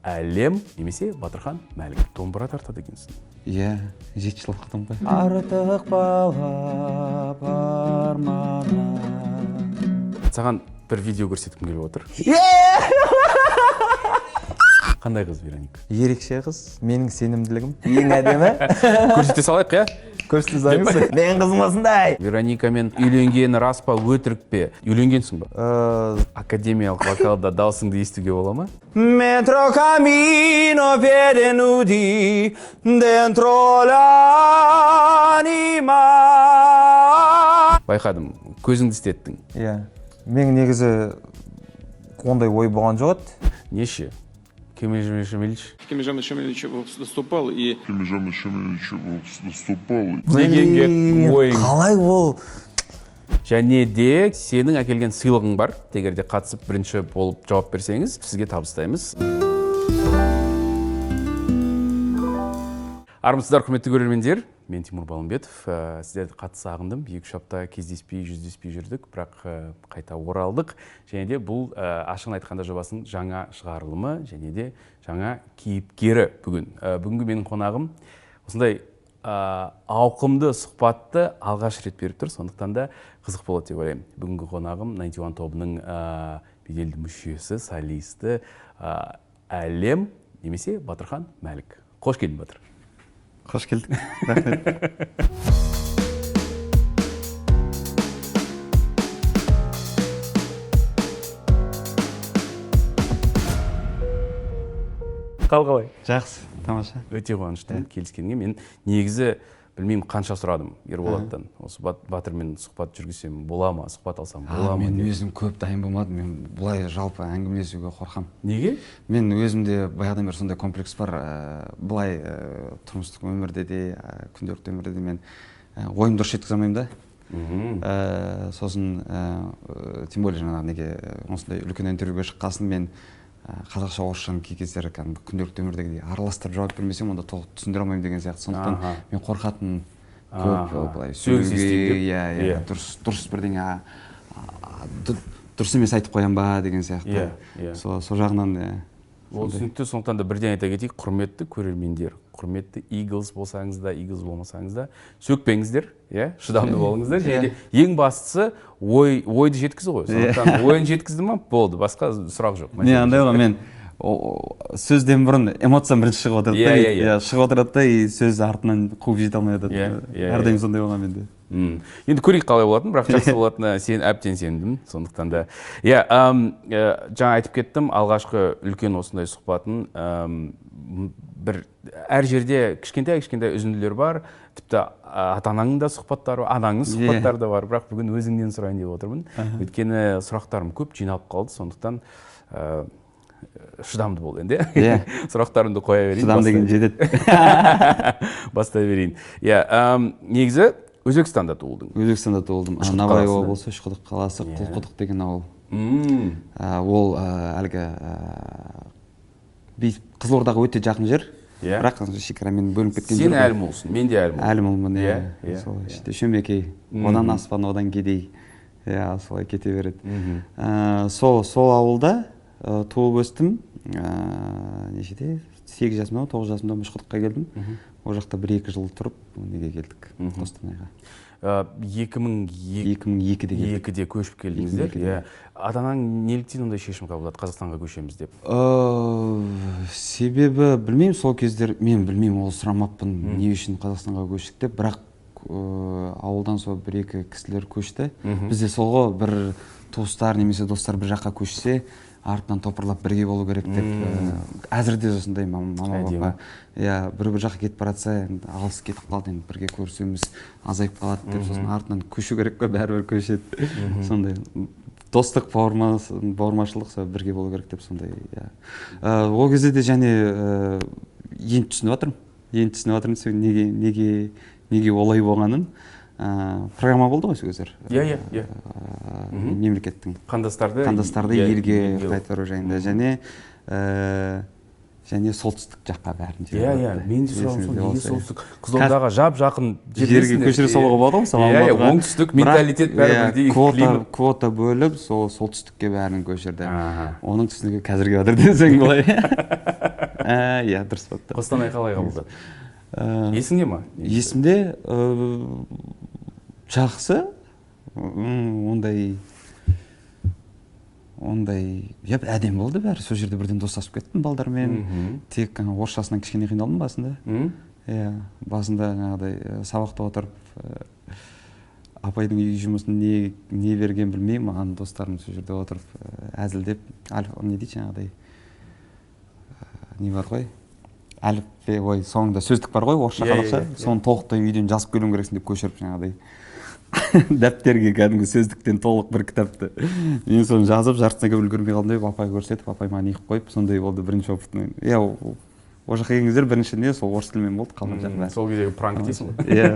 Әлем немесе Батырхан Мәлік. Домбыра тартады екенсің. Иә, 7 жыл оқыдым ғой. Артық бала бар мана. Саған бір видео көрсеткім келіп отыр. Қандай қыз Вероника? Ерекше қыз, менің сенімділігім. Ең әдемі. Көрсете салайық, иә? Көрсете салыңыз. Мен қызым осындай. Вероникамен үйленгені рас па, өтірік пе? Үйленгенсің ба? Академиялық вокалда даусыңды естуге бола ма? Mentre cammino piede nudi dentro l'anima. Байқадым, көзіңді істеттің. Иә. Мен негізі ондай ой болған жоқ еді. Неше? Кемел Шамильевич выступал и дегенге ойың. Қалай ол? Және де сенің әкелген сыйлығың бар. Егер де қатысып бірінші болып жауап берсеңіз, сізге табыстаймыз. Армысыздар, құрметті көрермендер. Мен Тимур Балымбетов. Сіздерді қатты сағындым. 2-3 апта кездеспей, жүздеспей жүрдік, бірақ қайта оралдық. Және де бұл ашығын айтқанда жобасының жаңа шығарылымы, және де жаңа кейіпкері бүгін. Бүгінгі менің қонағым осындай ауқымды сұхбатты алғаш рет беріп тұр, сондықтан да қызық болады деп ойлаймын. Бүгінгі қонағым 91 тобының беделді мүшесі, солисті Әлем немесе Батырхан Мәлік. Қош келдің, Батыр. Қош келдік. Рахмет. Қалай? Жақсы, тамаша. Өте қуаныштымын келіскенге. Мен негізі білмеймін қанша сұрадым Ерболаттан. Осы Батырмен сұхбат жүргізсем бола ма, сұхбат алсам бола ма? Мен өзім көп дайын болмадым. Мен бұлай жалпы әңгімелесуге қорқам. Неге? Мен өзімде баяғыдан бері сондай комплекс бар. Бұлай тұрмыстық өмірде де, күнделікті өмірде де мен ойымды дұрыс жеткізе алмаймын да. Сосын тем более жаңағы неге осындай үлкен интервьюге шыққасын мен қазақша орысшаны кей кездері күнделікті өмірдегідей араластырып жауап бермесем, онда толық түсіндіре алмаймын деген сияқты. Сондықтан мен қорқатын көп былай сөйлеуге, дұрыс бірдеңе дұрыс емес айтып қоям ба деген сияқты. Сол жағынан ол түсінікті. Сондықтан да бірден айта кетейік, құрметті көрермендер, құрметті Eagles болсаңыз да, Eagles болмасаңыз да, сөкпеңіздер, шыдамды болыңыздар. Және ең бастысы ойды жеткізу ғой. Сондықтан ойын жеткізді ма, болды, басқа сұрақ жоқ. Не, андай ғой, мен сөзден бұрын эмоциям бірінші шығып отырады да, шығып отырады да, сөз артынан қуып жете алмай жатады. Әрдайым сондай болған менде. Енді көрейік қалай болатын, бірақ жақсы болатынына әбден сендім. Сондықтан да, жаңа айтып кеттім, алғашқы үлкен осындай сұхбатын бір әр жерде кішкентай үзінділер бар, тіпті ата-анаңның да сұхбаттары, анаңның сұхбаттары да бар, бірақ бүгін өзіңнен сұрайын деп отырмын. Өйткені сұрақтарым көп жиналып қалды, сондықтан шыдамды бол енді. Сұрақтарымды қоя берейін. Шыдам деген жетеді. Бастай берейін. Негізі Өзбекстанда туылдың. Өзбекстанда туылдым. Набай облысы, Үшқұдық қаласы, Құлқұдық деген ауыл. Ол әлгі Қызылордаға өте жақын жер. Бірақ шекарамен бөлініп кеткен жер. Сен Әлімұлсың, мен де Әлімұл. Әлімұлмын, Шөмекей. Одан аспан, одан кедей. Солай кете береді. Сол ауылда туып өстім. Нешеде? 8 жасымда, 9 жасымда Үшқұдыққа келдім. Ол жақта 1-2 жыл тұрып, неге келдік Қостанайға. 2002-де көшіп келдіңіздер. Ата-анаң неліктен ондай шешім қабылдады, Қазақстанға көшеміз деп? Себебі білмеймін, сол кездер мен білмеймін, ол сұрамаппын не үшін Қазақстанға көштік деп, бірақ ауылдан сол 1-2 кісілер көшті. Бізде сол ғой, бір туыстар немесе достар бір жаққа көшсе, артынан топырлап бірге болу керек деп, әзірде осындай мама папа, бір жаққа кетіп баратса, алыс кетіп қалды, бірге көрісуіміз азайып қалады деп, сосын артынан көшу керек қой, бәрібір көшеді. Сондай достық, бауырмашылық бірге болу керек деп, сондай. Ол кезде де және енді түсініп жатырмын, неге олай болғанын. Программа болды ғой сөздер. Мемлекеттің қандастарды елге қайтару жайында және солтүстік жаққа бәрін. Мен де сұрауым сол, неге солтүстік? Қызылордаға жақын жерге көшіре салуға болады ғой. Оңтүстік менталитет бәрі бірдей. Квота бөліп, солтүстікке бәрін көшірді. Оның түсінігі қазірге отыр десең былай. Иә, дұрыс болыпты. Қостанай қалай қабылдады? Есіңде ма? Есімде жақсы, ондай әдем болды бәрі. Сол жерде бірден достасып кеттім балдармен. Тек орысшасынан кішкене қиналдым басында. Иә, басында жаңағыдай сабақта отырып апайдың үй жұмысын не берген білмеймін, маған достарым сол жерде отырып әзілдеп, не дейді жаңағыдай, не бар ғой, әліппе, соңында сөздік бар ғой, орысша қазақша, соны толықтай үйден жазып келуім керексің деп көшіріп жаңағыдай дәптерге кәдімгі сөздіктен толық бір кітапты. Мен соны жазып, жартысына көп үлгермей қалдым деп апайға көрсетіп, апай маған иық қойып, сондай болды бірінші опытым. Иә, о жаққа келген кездер бірінші не сол орыс тілімен болды, қалған жақ бәрі. Сол кездегі пранк дейсің ғой. Иә.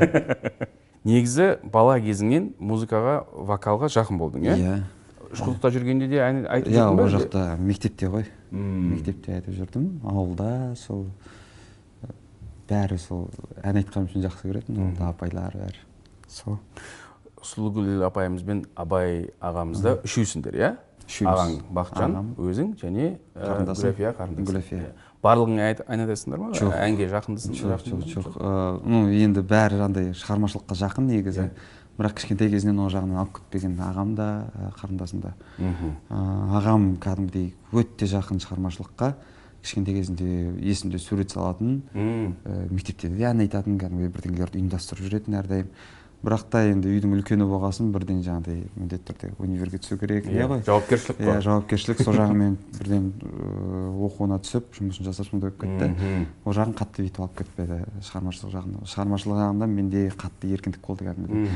Негізі бала кезіңнен музыкаға, вокалға жақын болдың, иә? Иә. Шқұлықта жүргенде де айтып жүрдің ба? Иә, о жақта мектепте ғой. Мектепте айтып жүрдім. Ауылда сол бәрі сол ән айтқаным үшін жақсы көретін. Ауылда апайлар бәрі. Сол. Сұлугүл апайымызбен Абай ағамызда үшеусіңдер, иә? Ағаң Бақытжан, өзің және Гүләфия қарындасың. Гүләфия. Барлығың ән айтасыңдар ма? Жоқ. Әнге жақындысың? Жоқ. Енді бәрі андай шығармашылыққа жақын негізі. Бірақ кішкентай кезінен ол жағынан алып кетпеген ағам да, қарындасым да. Ағам кәдімгідей өте жақын шығармашылыққа. Кішкентай кезінде есімде сурет салатын, мектепте де ән айтатын, кәдімгі бірдеңелерді ұйымдастырып жүретін әрдайым. Бірақ та енді үйдің үлкені болғасын бірден жаңағыдай міндетті түрде универге түсу керек, не ғой? Жауапкершілік қой. Иә, жауапкершілік. Сол жағымен бірден оқуына түсіп, жұмысын жасап сондай болып кетті. Ол жағын қатты бүйтіп алып кетпеді шығармашылық жағында. Шығармашылық жағында менде қатты еркіндік болды кәдімгідей.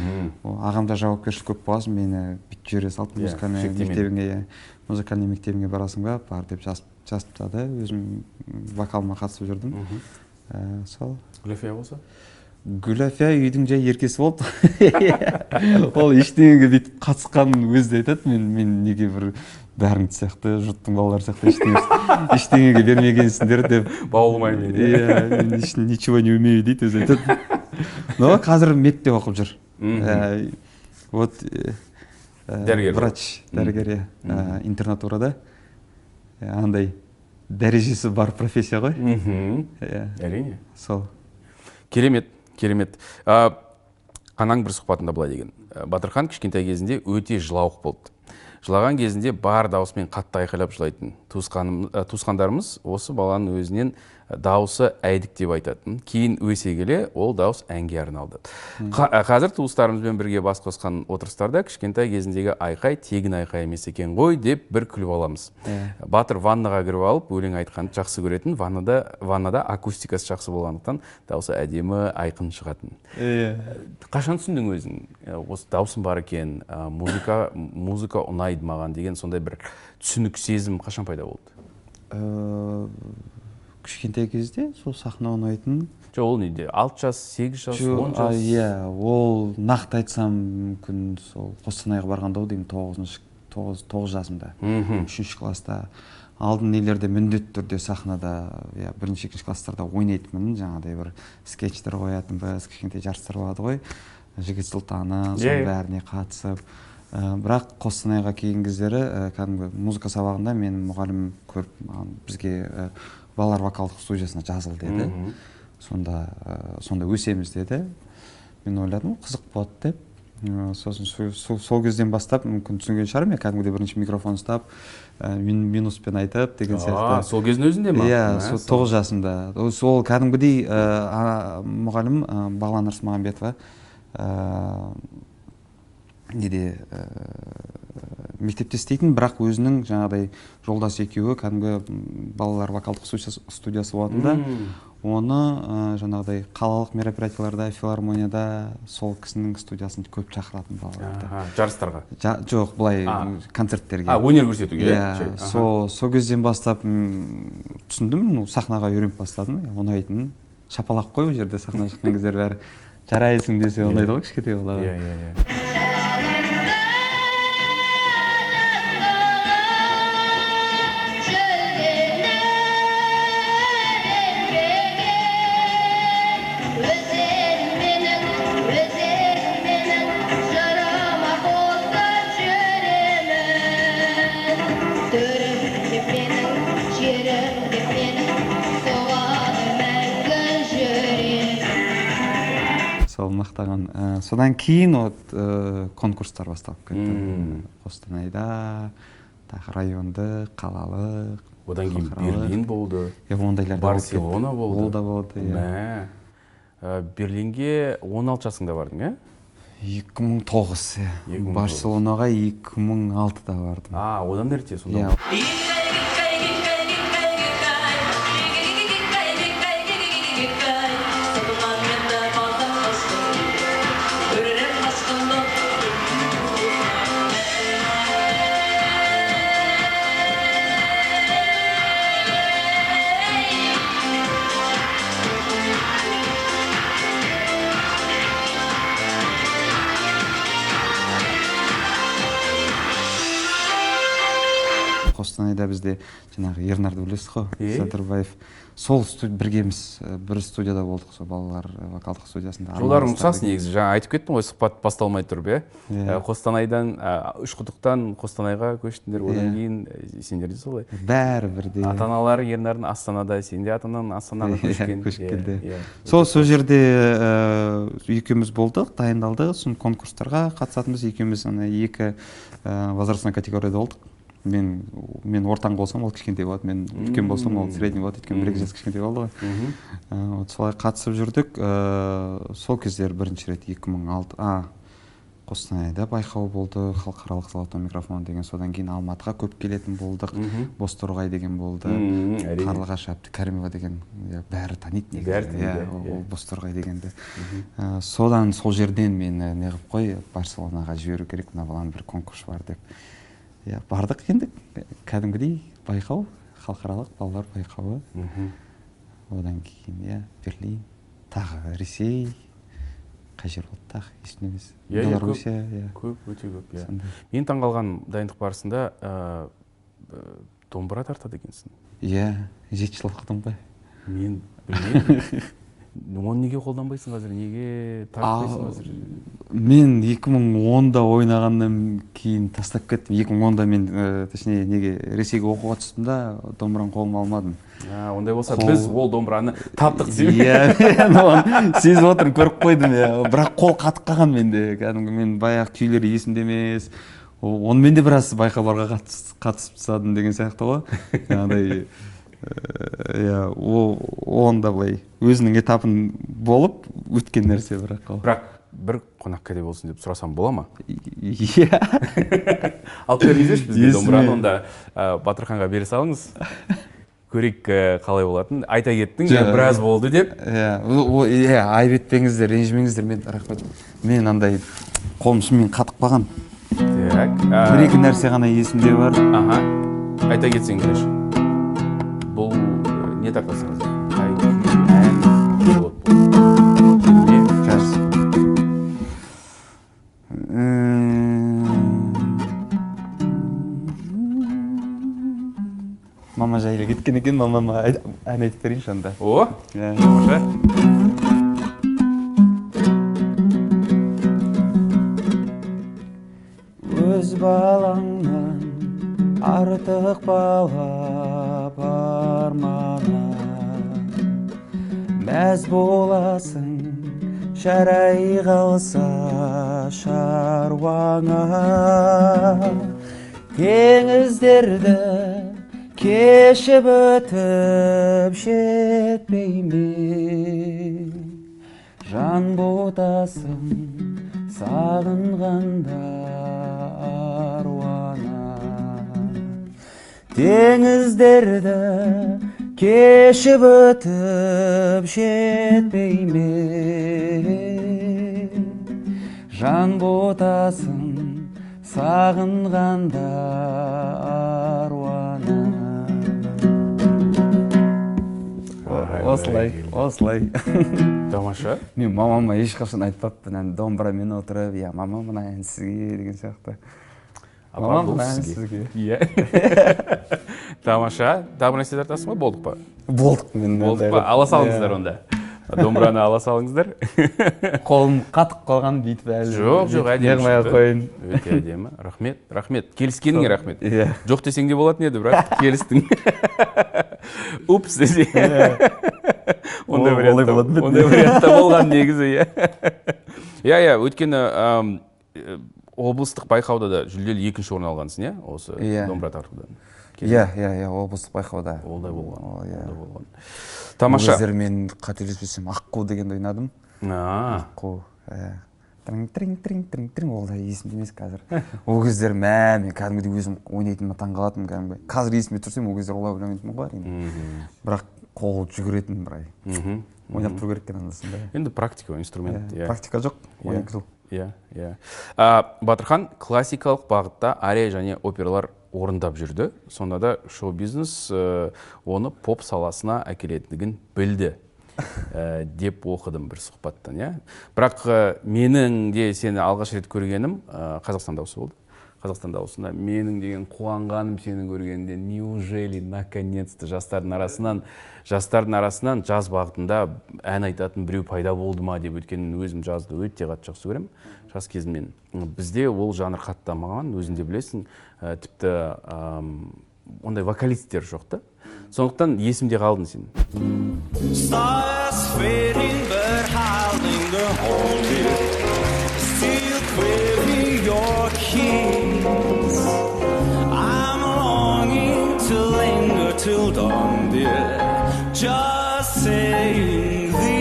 Ағамда жауапкершілік көп болғасын, мені бүйтіп жібере салды музыкальный мектебіңе барасың ба, бар деп жазып тастады. Өзім вокалыма қатысып жүрдім. Сол. Гүләфия болса? Гүләфия үйдің жай еркесі болды. Ол ештеңеге бүйтіп қатысқанын өзі де айтады. Мен неге бір бәрің сияқты, жұрттың балалары сияқты ештеңеге бермегенсіңдер деп. Бауылмаймын. Иә, мен ничего не умею дейді, өзі айтады. Но қазір медте оқып жүр. Вот врач, дәрігер, интернатурада. Андай дәрежесі бар профессия ғой. Әрине. Сол. Керемет. Қанаң бір сұхбатында былай деген. Батырхан кішкентай кезінде өте жылауық болды. Жылаған кезінде бар даусымен қатты айқайлап жылайтын. Туысқандарымыз осы баланың өзінен дауысы әйдік деп айтатын. Кейін өсе келе ол дауыс әнге арналды. Қазір туыстарымызбен бірге бас қосқан отырыстарда кішкентай кезіндегі айқай тегін айқай емес екен ғой деп бір күліп аламыз. Батыр ваннаға кіріп алып өлең айтқанды жақсы көретін, ваннада акустикасы жақсы болғандықтан дауысы әдемі айқын шығатын. Қашан түсіндің өзің? Осы даусым бар екен, музыка ұнайды маған деген сондай бір түсінік сезім қашан пайда болды? Кішкентай кезде сол сахна ұнайтын. Жоқ, ол неде? 6 жас, 8 жас, 10 жас? Иә, ол нақты айтсам мүмкін сол Қостанайға барғанда деймін 9 жасымда, 3-ші класста. Алдын нелерде міндетті түрде сахнада, бірінші, екінші класстарда ойнайтынмын, жаңағыдай бір скетчтер қоятынбыз, кішкентай жарыстар болады ғой, жігіт сұлтаны, сол бәріне қатысып. Бірақ Қостанайға келген кездері кәдімгі музыка сабағында менің мұғалім көріп бізге балалар вокалдық студиясына жазыл деді. Сонда өсеміз деді. Мен ойладым, қызық болады деп. Сосын сол кезден бастап мүмкін түсінген шығар, мен кәдімгідей бірінші микрофон ұстап, минуспен айтып деген сияқты. Сол кездің өзінде ма? Иә, 9 жасымда. Сол кәдімгідей мұғалім Бағлан Арсмағамбетова неде мектепте істейтін, бірақ өзінің жаңағыдай жолдас екеуі кәдімгі балалар вокалдық студиясы болатын да, оны жаңағыдай қалалық мероприятияларда, филармонияда сол кісінің студиясын көп шақыратын балаларды. Жарыстарға? Жоқ, былай концерттерге. Өнер көрсетуге? Сол кезден бастап түсіндім, сахнаға үйреніп бастадым, ұнайтын. Шапалақ қой, ол жерде сахна шыққан кездер бәрі жарайсың десе ұнайды ғой кішкентай балаға. сол мақтаған. Содан кейін вот конкурстар басталып кетті. Қостанайда, тағы райондық, қалалық. Одан кейін Берлин болды. Ондайларда Барселона болды. Ол да болды. Берлинге 16 жасыңда бардың, 2009. Барселонаға 2006-да бардым. Одан ерте сонда. Қостанайда бізде жаңағы Ернарды білесіз ғой, Садырбаев. Сол біргеміз бір студияда болдық, сол балалар вокалдық студиясында. Жолдарың ұқсас негізі. Жаңа айтып кеттім ғой, сұхбат басталмай тұрып, Қостанайдан, Үшқұдықтан Қостанайға көштіңдер, одан кейін сендер де солай. Бәрі бірдей. Ата-аналары Ернардың Астанада, сен де ата-анаң Астанаға көшкен. Сол жерде екеуміз болдық, дайындалдық, сосын конкурстарға қатысатынбыз, екеуміз екі возрастной категорияда болдық. Мен ортаң болсам, ол кішкентай болады, мен үлкен болсам, ол средний болады, өйткені бір жас кішкентай болды ғой. Солай қатысып жүрдік. Сол кездер бірінші рет 2006 Қостанайда байқау болды, халықаралық золотой микрофон деген, содан кейін Алматыға көп келетін болдық, Бозторғай деген болды, Қарлығаш Әбдікәрімова деген, бәрі таниды негізі, ол Бозторғай дегенді. Содан сол жерден мен неғып қой, Барселонаға жіберу керек, мына баланың бір конкурс бар деп. Бардық енді, кәдімгідей байқау, халықаралық балалар байқауы. Одан кейін, Берлин, тағы Ресей, қай жер болды тағы, есімде емес. Белоруссия. Көп, өте көп. Мен таңғалған дайындық барысында домбыра тартады екенсің. 7 жыл оқыдым ғой. Мен білмеймін. Оны неге қолданбайсың қазір? Неге тартпайсың қазір? Мен 2010-да ойнағаннан кейін тастап кеттім. 2010-да мен, точнее, неге Ресейге оқуға түстім да, домбыраны қолыма алмадым. Ондай болса, біз ол домбыраны таптық деймін. Сезіп отырмын, көріп қойдым. Бірақ қол қатып қалған менде. Кәдімгі мен баяғы күйлері есімде емес. Онымен де біраз байқауларға қатысып тастадым деген сияқты ғой. Жаңағыдай онда былай өзінің этапын болып өткен нәрсе бірақ. Бірақ бір қонақ кәде болсын деп сұрасам бола ма? Алып беріңіздерші бізге домбыраны, онда Батырханға бере салыңыз. Көрейік қалай болатын. Айта кеттің, біраз болды деп. Айып етпеңіздер, ренжімеңіздер, мен рахмет. Мен андай қолым шынымен қатып қалған. Бір-екі нәрсе ғана есімде бар. Айта кетсеңіздерші. Бұл не тартасыңыз? Мама жайлы кеткен екен, мамама ән айтып берейінші анда. Тамаша. Өз балаңнан артық бала бар мана, мәз боласың жарай қалса шаруаңа. Теңіздерді кешіп өтіп жетпейме, жан ботасың сағынғанда аруана. Теңіздерді кешіп өтіп жетпейме, жан ботасың сағынғанда аруана. Осылай. Тамаша. Мен мамама ешқашан айтпаппын, домбырамен отырып, мама мына ән сізге деген сияқты. Мама мына ән сізге. Тамаша. Тағы нәрсе тартасың ба? Болдық па? Болдық мен. Болдық па? Ала салыңыздар онда. Домбыраны ала салыңыздар. Қолым қатып қалған бүйтіп әлі. Жоқ, әдемі қойын. Өте әдемі. Рахмет. Келіскеніңе рахмет. Жоқ десең де болатын еді, бірақ келістің. Упс десе. ондай Олай вариантта болады ма? ондай вариантта болған негізі, иә, өйткені облыстық байқауда да жүлделі 2-ші орын алғансың, иә, осы домбыра тартудан. Иә, облыстық байқауда. Олдай болған. Ол Тамаша. кездері мен қателеспесем Аққу дегенді ойнадым. Аққу. Тринг, ол да есімде емес қазір. Ол кездер мен кәдімгідей өзім ойнайтыныма таң қалатынмын кәдімгі. Қазір есіме түсірсем ол кездер олай ойнамайтынмын ғой әрине. Бірақ қол жүгіретін бір ойнап тұру керек екен анда-санда. Енді практика, инструмент. Практика жоқ, ойнап. Иә. Батырхан классикалық бағытта ария және опералар орындап жүрді. Сонда да шоу-бизнес оны поп саласына әкелетіндігін білді деп оқыдым бір сұхбаттан, иә. Бірақ менің де сені алғаш рет көргенім Қазақстан дауысы болды. Қазақстан дауысында менің деген қуанғаным сені көргенде, неужели наконец-то жастардың арасынан жаз бағытында ән айтатын біреу пайда болды ма деп, өткен өзім жазды өте қатты жақсы көрем жас кезімнен. Бізде ол жанр қатты дамыған, өзің де білесің, тіпті ондай вокалисттер жоқ та. Сондықтан есімде қалдың сен. I'm longing to linger till dawn, dear. Just saying these.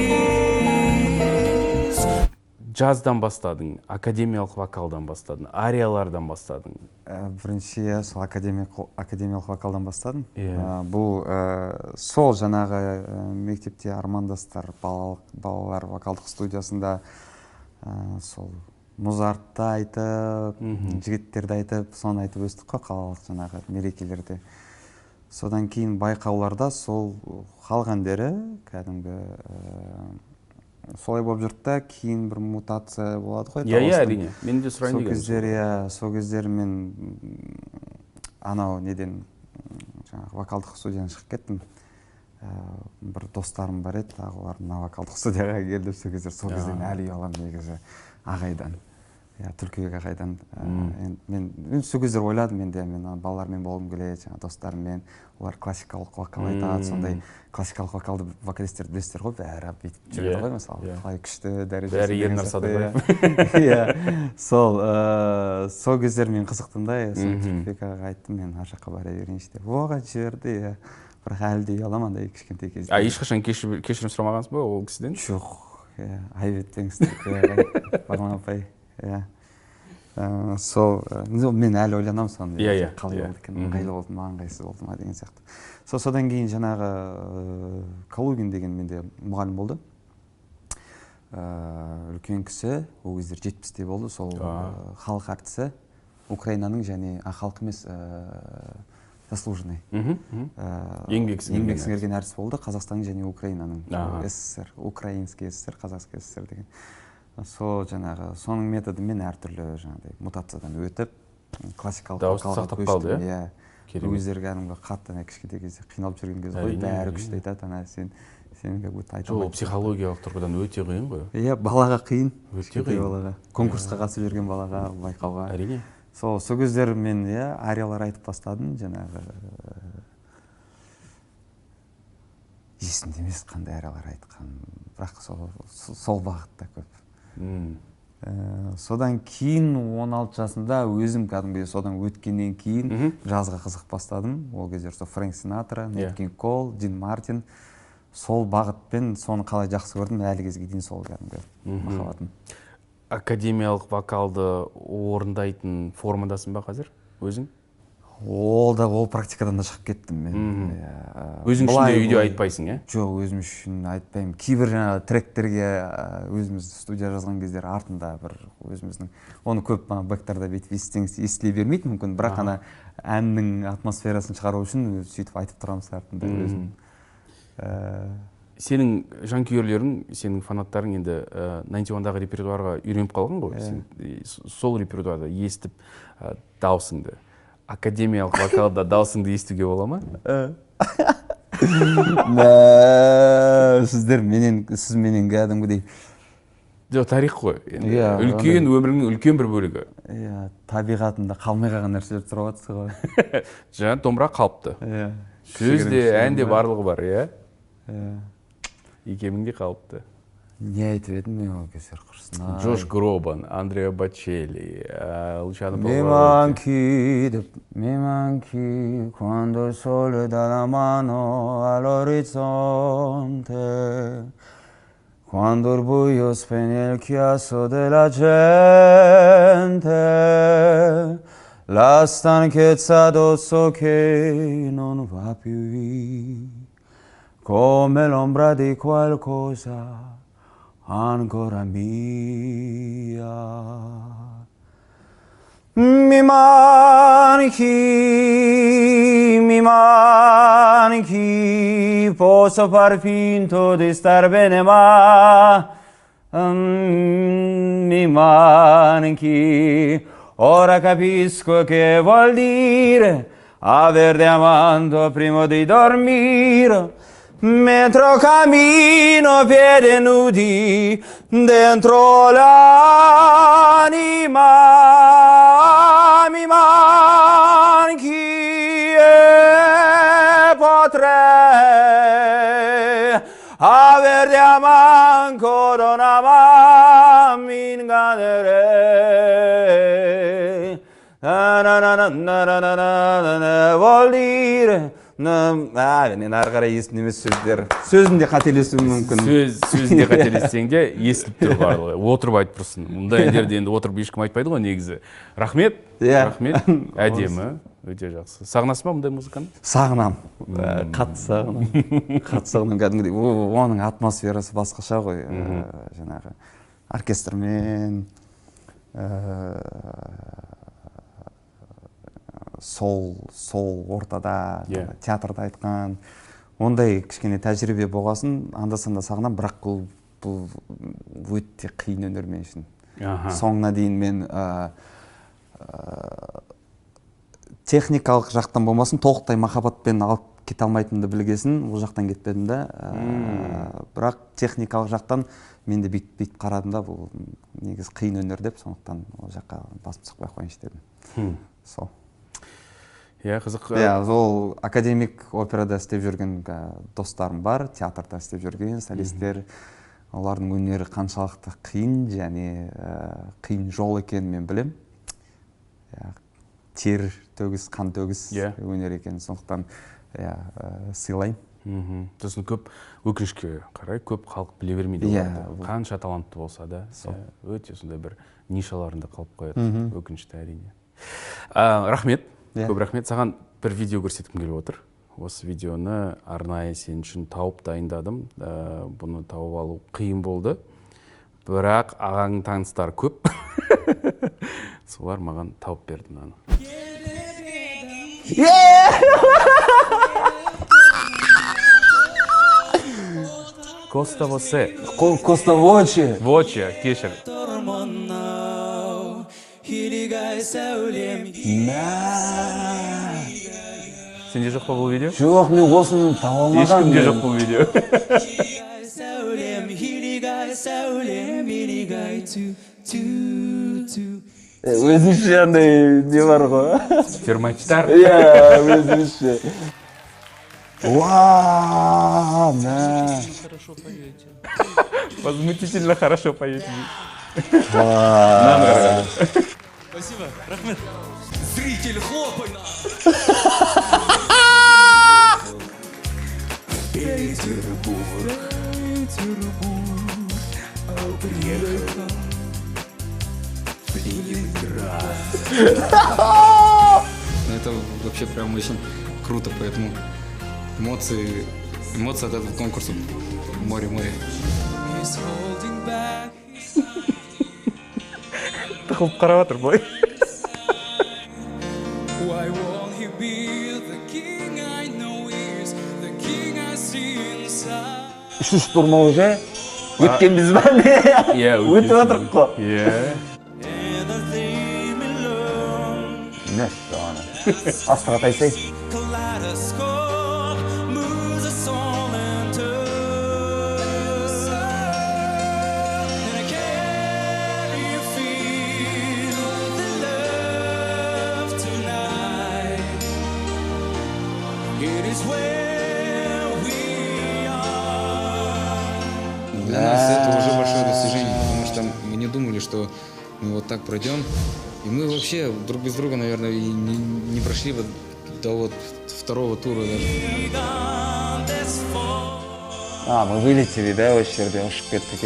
Жаздан бастадың, академиялық вокалдан бастадың, ариялардан бастадың. Бірінші сол академиялық вокалдан бастадым. Бұл сол жаңағы мектепте армандастар балалар вокалдық студиясында сол Музартты айтып, жігіттерді айтып, соны айтып өстік қой қалалық жаңағы мерекелерде. Содан кейін байқауларда сол халық әндері кәдімгі солай болып жүрді, кейін бір мутация болады ғой. Иә, әрине. Мен де сұрайын деген. Сол кездер мен анау неден жаңағы вокалдық студиядан шығып кеттім. Бір достарым бар еді, олар мына вокалдық студияға келді, сол кезден әлі ұяламын негізі ағайдан. Түркиялық ағайдан. Мен сол кездер ойладым, мен балалармен болғым келеді, достарыммен. Олар классикалық вокал айтады, сондай классикалық вокалды вокалистерді білесіздер ғой, бәрі бүйтіп жүреді ғой, мысалы. Қалай күшті дәрежесі. Бәрі Ернар Садықбаев. Сол кездер мен қызықтым да, Түркияға айттым, мен ар жаққа бара берейінші деп. Оған жіберді, бірақ әлі де ұяламын андай кішкентай кезде. Ешқашан кешірім сұрамағансың ба ол кісіден? Жоқ, айып етпеңіз, Бағлан апай. Сол, мен әлі ойланамын соны, қалай болды екен, ыңғайлы болды ма, ыңғайсыз болды ма деген сияқты. Содан кейін жаңағы Калугин деген менде мұғалім болды. Үлкен кісі, ол кездер 70-те болды, сол халық артисі, Украинаның және халық емес заслуженный. Еңбек сіңірген артист болды, Қазақстанның және Украинаның, СССР, Украинский СССР, Қазақский СССР деген. Сол жаңағы, соның методымен әртүрлі жаңағыдай мутациядан өтіп, классикалық вокалға көштім. Өздері кәдімгі қатты кішкентай кезде қиналып жүрген кез ғой, бәрі күшті айтады, сен как будто айта алмайсың. Психологиялық тұрғыдан өте қиын ғой. Балаға қиын. Өте қиын. Конкурсқа қатысып жүрген балаға, байқауға. Әрине. Сол кездер мен ариялар айтып бастадым, жаңағы есімде емес қандай ариялар айтқан, бірақ сол бағытта көп. Содан кейін 16 жасында өзім кәдімгі содан өткеннен кейін жазға қызық бастадым. Ол кездер Фрэнк Синатра, Нэт Кинг Кол, Дин Мартин. Сол бағытпен соны қалай жақсы көрдім, әлі кезге дейін сол кәдімгі махаббатым. Академиялық вокалды орындайтын формадасың ба қазір өзің? Ол практикадан да шығып кеттім мен. Өзің үшін де үйде айтпайсың, е? Жоқ, өзім үшін айтпаймын. Кейбір жаңағы тректерге өзіміз студия жазған кездер артында бір өзіміздің, оны көп бэктарда бүйтіп естілей бермейді мүмкін, бірақ ана әннің атмосферасын шығару үшін сөйтіп айтып тұрамыз артында өзім. Сенің жанкүйерлерің, сенің фанаттарың енді 91-дағы репертуарға үйреніп қалған ғой. Сол репертуарда естіп даусыңды. Академиялық вокалда даусыңды естуге бола ма? Сіз менен кәдімгідей. Жоқ, тарих қой. Үлкен өміріңнің үлкен бір бөлігі. Табиғатында қалмай қалған нәрселер тұрып жатсыз ғой. Жаңа домбыра қалыпты. Сөзде, әнде барлығы бар, иә? икемиңде калыпты. Не айтып едім мен ол кездер құрсын. Джош Гробан, Андреа Бачелли, Лучано Mi Паваротти. manchi quando il sole dà la mano all'orizzonte, quando il buio spegne il chiasso della gente, la stanchezza addosso che non va più via, come l'ombra di qualcosa ancora mia. Mi manchi, posso far finto di star bene ma mi manchi, ora capisco che vuol dire averti amato prima di dormire. Mentre cammino piedi nudi dentro l'anima, mi manchi e potrei averti amato ancora ma mi ingannerei. Vuol dire мен ары қарай естін емес сөздер. Сөзінде қателесуім мүмкін. Сөзінде қателессең де естіліп тұр барлығы. Отырып айтып тұрсың. Мұндай әндерді енді отырып ешкім айтпайды ғой негізі. Рахмет. Рахмет. Әдемі. Өте жақсы. Сағынасың ба мұндай музыканы? Сағынам. Қатты сағынам. Қатты сағынам кәдімгідей. Оның атмосферасы басқаша ғой. Жаңағы оркестрмен сол ортада театрда айтқан ондай кішкене тәжірибе болғасын анда-санда сағынам, бірақ бұл өте қиын өнер мен үшін. Соңына дейін мен техникалық жақтан болмасын толықтай махаббатпен алып кете алмайтынымды білгесін, ол жақтан кетпедім да. Бірақ техникалық жақтан мен де бүйтіп қарадым да, бұл негіз қиын өнер деп, сондықтан ол жаққа басып сұқпай қойыншы дедім. Сол. Иә, қызық. Ол академик операда істеп жүрген достарым бар, театрда істеп жүрген солисттер. Олардың өнері қаншалықты қиын және қиын жол екенін мен білем. Тер төгіс, қан төгіс өнер екенін, сондықтан сыйлаймын. Сосын көп өкінішке қарай, көп халық біле бермейді. Қанша талантты болса да, өте сондай бір нишаларында қалып қояды, өкінішті әрине. Рахмет. Көп рахмет. Саған бір видео көрсеткім келіп отыр. Осы видеоны арнайы сен үшін тауып дайындадым. Бұны тауып алу қиын болды. Бірақ ағаң таныстар көп. Солар маған тауып берді мынаны. Коста восе. Коста воче. Воче, кешір. Сенде жоқ па бұл видео? Жоқ, мен осыны таба алмағанмын. Ешкімде жоқ бұл видео. Өзінше андай не бар ғой? Фермачтар. Өзінше. Вау, да. Возмутительно хорошо поете. Спасибо, рахмет. Зритель, хлопай нам! Петербург, приехал в Ленинград. Это вообще прям очень круто, поэтому эмоции от этого конкурса море-море. Тықылып қарап отыр былай. Why won't he be the king I know is, the king I see inside? Үшінші турма уже өткен біз ба не? Өтіп отырық қой. And the theme alone. Не, соны. Астыға тайсай. Kaleidoscope moves us all in turn. And can you feel the love tonight? It is where we are. Для нас это уже большое достижение, потому что мы не думали, что мы вот так пройдем. И мы вообще друг без друга, наверное, и не прошли вот до вот второго тура даже. Мы вылетели, да, осы жерде ұшып кеттік.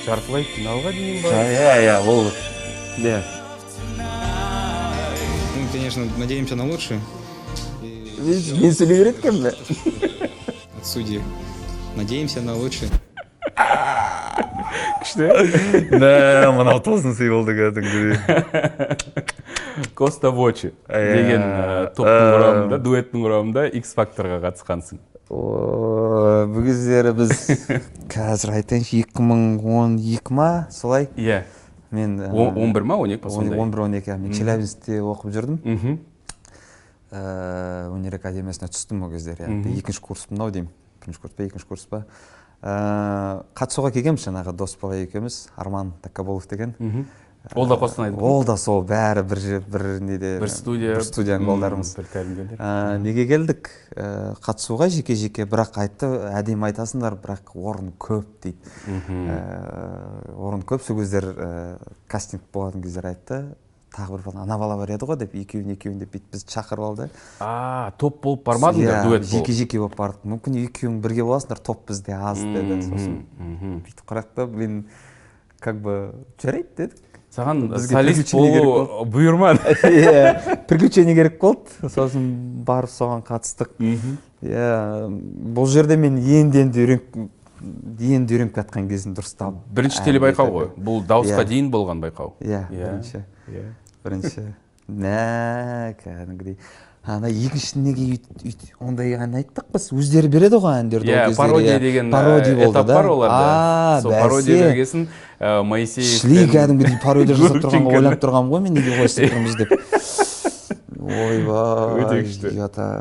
жартылай финалға дейін ба? Ол Да. Мы, конечно, надеемся на лучшее. мен сөйлей береді екенмін. От судей. Надеемся на лучшее. Мынау тосын сый болды кәдімгідей. Коста Вочи деген топтың құрамында, дуэттің құрамында X-Factorға қатысқансың. Бұл кездері біз қазір айтайыншы 2012 ма солай? Иә. Мен 11 ма, 12 па сондай? 11-12, мен Челябинскте оқып жүрдім. Мгм. Өнер академиясына түстім ол кездері. Екінші курспын ау деймін. Бірінші курс па, екінші курс па. Қатысуға келгенбіз жаңағы дос бала екеуміз, Арман Таккаболов деген. Ол да Қостанайда. Ол да сол бәрі бір неде Бір студияның балдарымыз. Бір тәлімгерлер. Неге келдік? Қатысуға жеке-жеке, бірақ айтты, әдемі айтасыңдар, бірақ орын көп дейді. Орын көп, сол кездер кастинг болатын кездер айтты. Тағы бір бала, ана бала бар еді ғой деп, екеуін деп біз шақырып алды. Топ болып бармадыңдар, дуэт болып? Жеке-жеке болып бардық. Мүмкін екеуің бірге боласыңдар, топ бізде аз деді. Сосын бүйтіп қарақты, мен как бы жарайды дедік. Саған солист болу бұйырмады. Приключение керек болды. Сосын барып соған қатыстық. Бұл жерде мен енді үйреніп жатқан кезім дұрыстап. Бірінші телебайқау ғой. Бұл дауысқа дейін болған байқау. Бірінші. Кәдімгідей. Екінші неге ондай ән айттық біз? Өздері береді ғой әндерді ол кездері. Пародия деген этап бар оларда. Сол пародия бергесін Моисеев. Шли кәдімгідей пародия жасап тұрғанға ойланып тұрғам ғой, мен неге қойсып тұрмыз деп. Ойбай. Өте күшті. Ятай.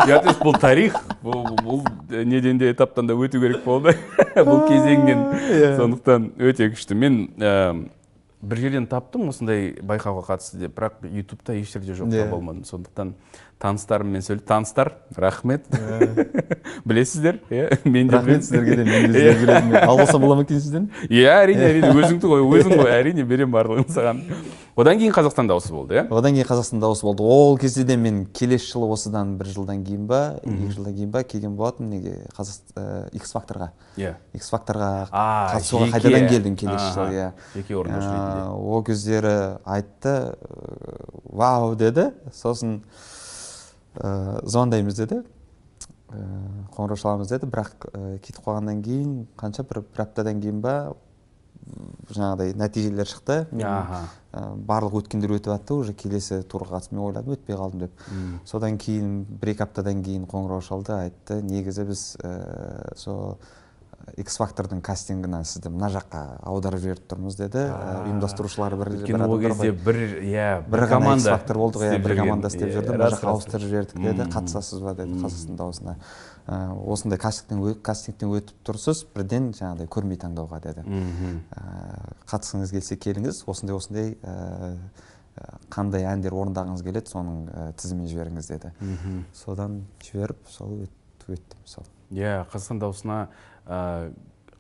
Ятыс бұл тарих. Бұл неден де этаптан да өту керек болды. Бұл кезеңнен. Сондықтан өте күшті. Мен бір жерден таптым осындай байқауға қатысты деп, бірақ ютубта еш жерде жоқ болмадым. Сондықтан таныстарыммен сөйлеп, таныстар, рахмет. Білесіздер, рахмет сіздерге де, мен де сіздерге алғаса бола ма екен сізден? Әрине, өзің ғой, әрине берем барлығын саған. Одан кейін Қазақстан дауысы болды, иә? Одан кейін Қазақстан дауысы болды. Ол кезде де мен келесі жылы осыдан бір жылдан кейін ба, 2 жылдан кейін ба келген болатын неге X-Factorға. X-Factorға қатысуға қайтадан келдім келесі жылы. Жеке орындаушы ретінде. Ол кездері айтты, вау деді, сосын звондаймыз деді, қоңырау шаламыз деді, бірақ кетіп қалғаннан кейін, қанша бір аптадан кейін ба, жаңағыдай нәтижелер шықты. Барлық өткендер өтіп атты, уже келесі турға қатысып мен ойладым, өтпей қалдым деп. Содан кейін 1-2 аптадан кейін қоңырау шалды, айтты, негізі біз сол X-Factor'дың кастингінен сізді мына жаққа аударып жіберіп тұрмыз деді. Ұйымдастырушылары бір команда X-Factor болдық, бір команда істеп жүрді, мына жаққа ауыстырып жібердік деді, қатысасыз ба деді Қазақстан дауысына. Осындай кастингтен өтіп тұрсыз, бірден жаңағыдай көрмей таңдауға деді. Қатысыңыз келсе келіңіз, осындай қандай әндер орындағыңыз келеді, соның тізімін жіберіңіз деді. Содан жіберіп, сол өттім. Қазақстан дауысына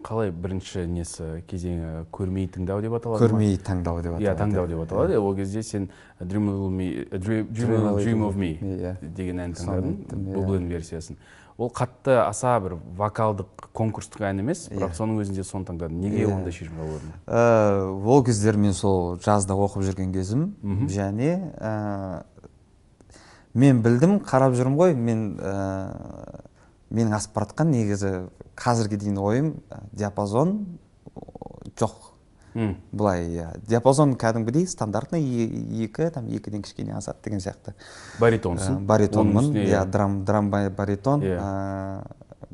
қалай бірінші несі кезеңі көрмей тыңдау деп аталады ма? Көрмей таңдау деп аталады. Таңдау деп аталады. Ол кезде сен Dream of Me деген ән тыңдадың, Бублин версиясын. Ол қатты аса бір вокалдық конкурстық ән емес, бірақ соның өзінде соны таңдадың. Неге ондай шешім қабылдадың? Ол кездер мен сол жазда оқып жүрген кезім, және мен білдім, қарап жүрмін ғой, менің асып баратқан негізі қазірге дейін ойым диапазон жоқ. Бұлай, диапазон кәдімгідей стандартный 2-ден кішкене асады деген сияқты. Баритонсың? Баритонмын, драм баритон.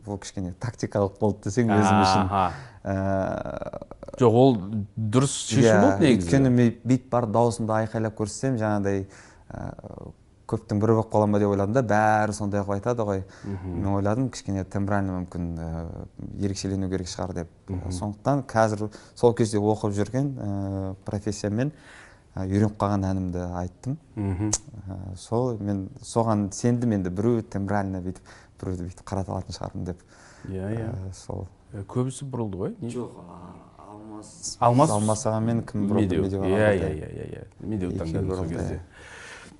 Бұл кішкене тактикалық болды десең өзім үшін. Жоқ, ол дұрыс шешім болды негізі. Өйткені мен бит бар дауысымды айқайлап көрсетсем, жаңағыдай көптің бірі болып қалам ба деп ойладым да, бәрі сондай ақ айтады ғой. Мен ойладым, кішкене тембрально мүмкін ерекшелену керек шығар деп. Сондықтан қазір сол кезде оқып жүрген профессиямен үйреніп қалған әнімді айттым. Сол мен соған сендім, енді біреу тембрально бүйтіп біреуді бүйтіп қарата алатын шығармын деп. Иә. Сол. Көбісі бұрылды ғой. жоқ Алмас аға мен кім бұрылды? Медеу. Иә. Медеу таңдадым сол бұрылды, кезде.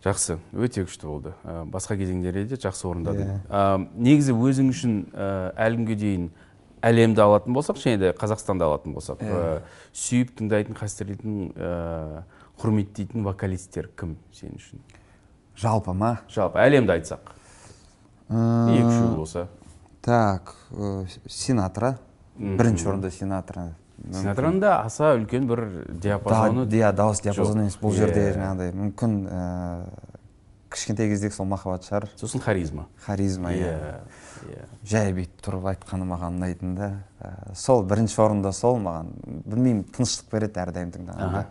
Жақсы, өте күшті болды. Басқа кезеңдерде де жақсы орындадың. Негізі өзің үшін әлі күнге дейін әлемді алатын болсақ, және де Қазақстанды алатын болсақ, сүйіп тыңдайтын, қастерлейтін, құрметтейтін вокалистер кім сен үшін? Жалпы ма? Жалпы әлемді айтсақ. Екі-үшеу болса. Так, Синатра. Бірінші орында Синатра. Синатраның да аса үлкен бір диапазоны. Дауыс диапазоны емес. Бұл жерде жаңағыдай мүмкін кішкентай кездегі сол махаббат шығар. Сосын харизма. Харизма, иә. Жай бүйтіп тұрып айтқаны маған ұнайтын да. Сол бірінші орында сол маған. Білмеймін, тыныштық береді әрдайым тыңдағанда.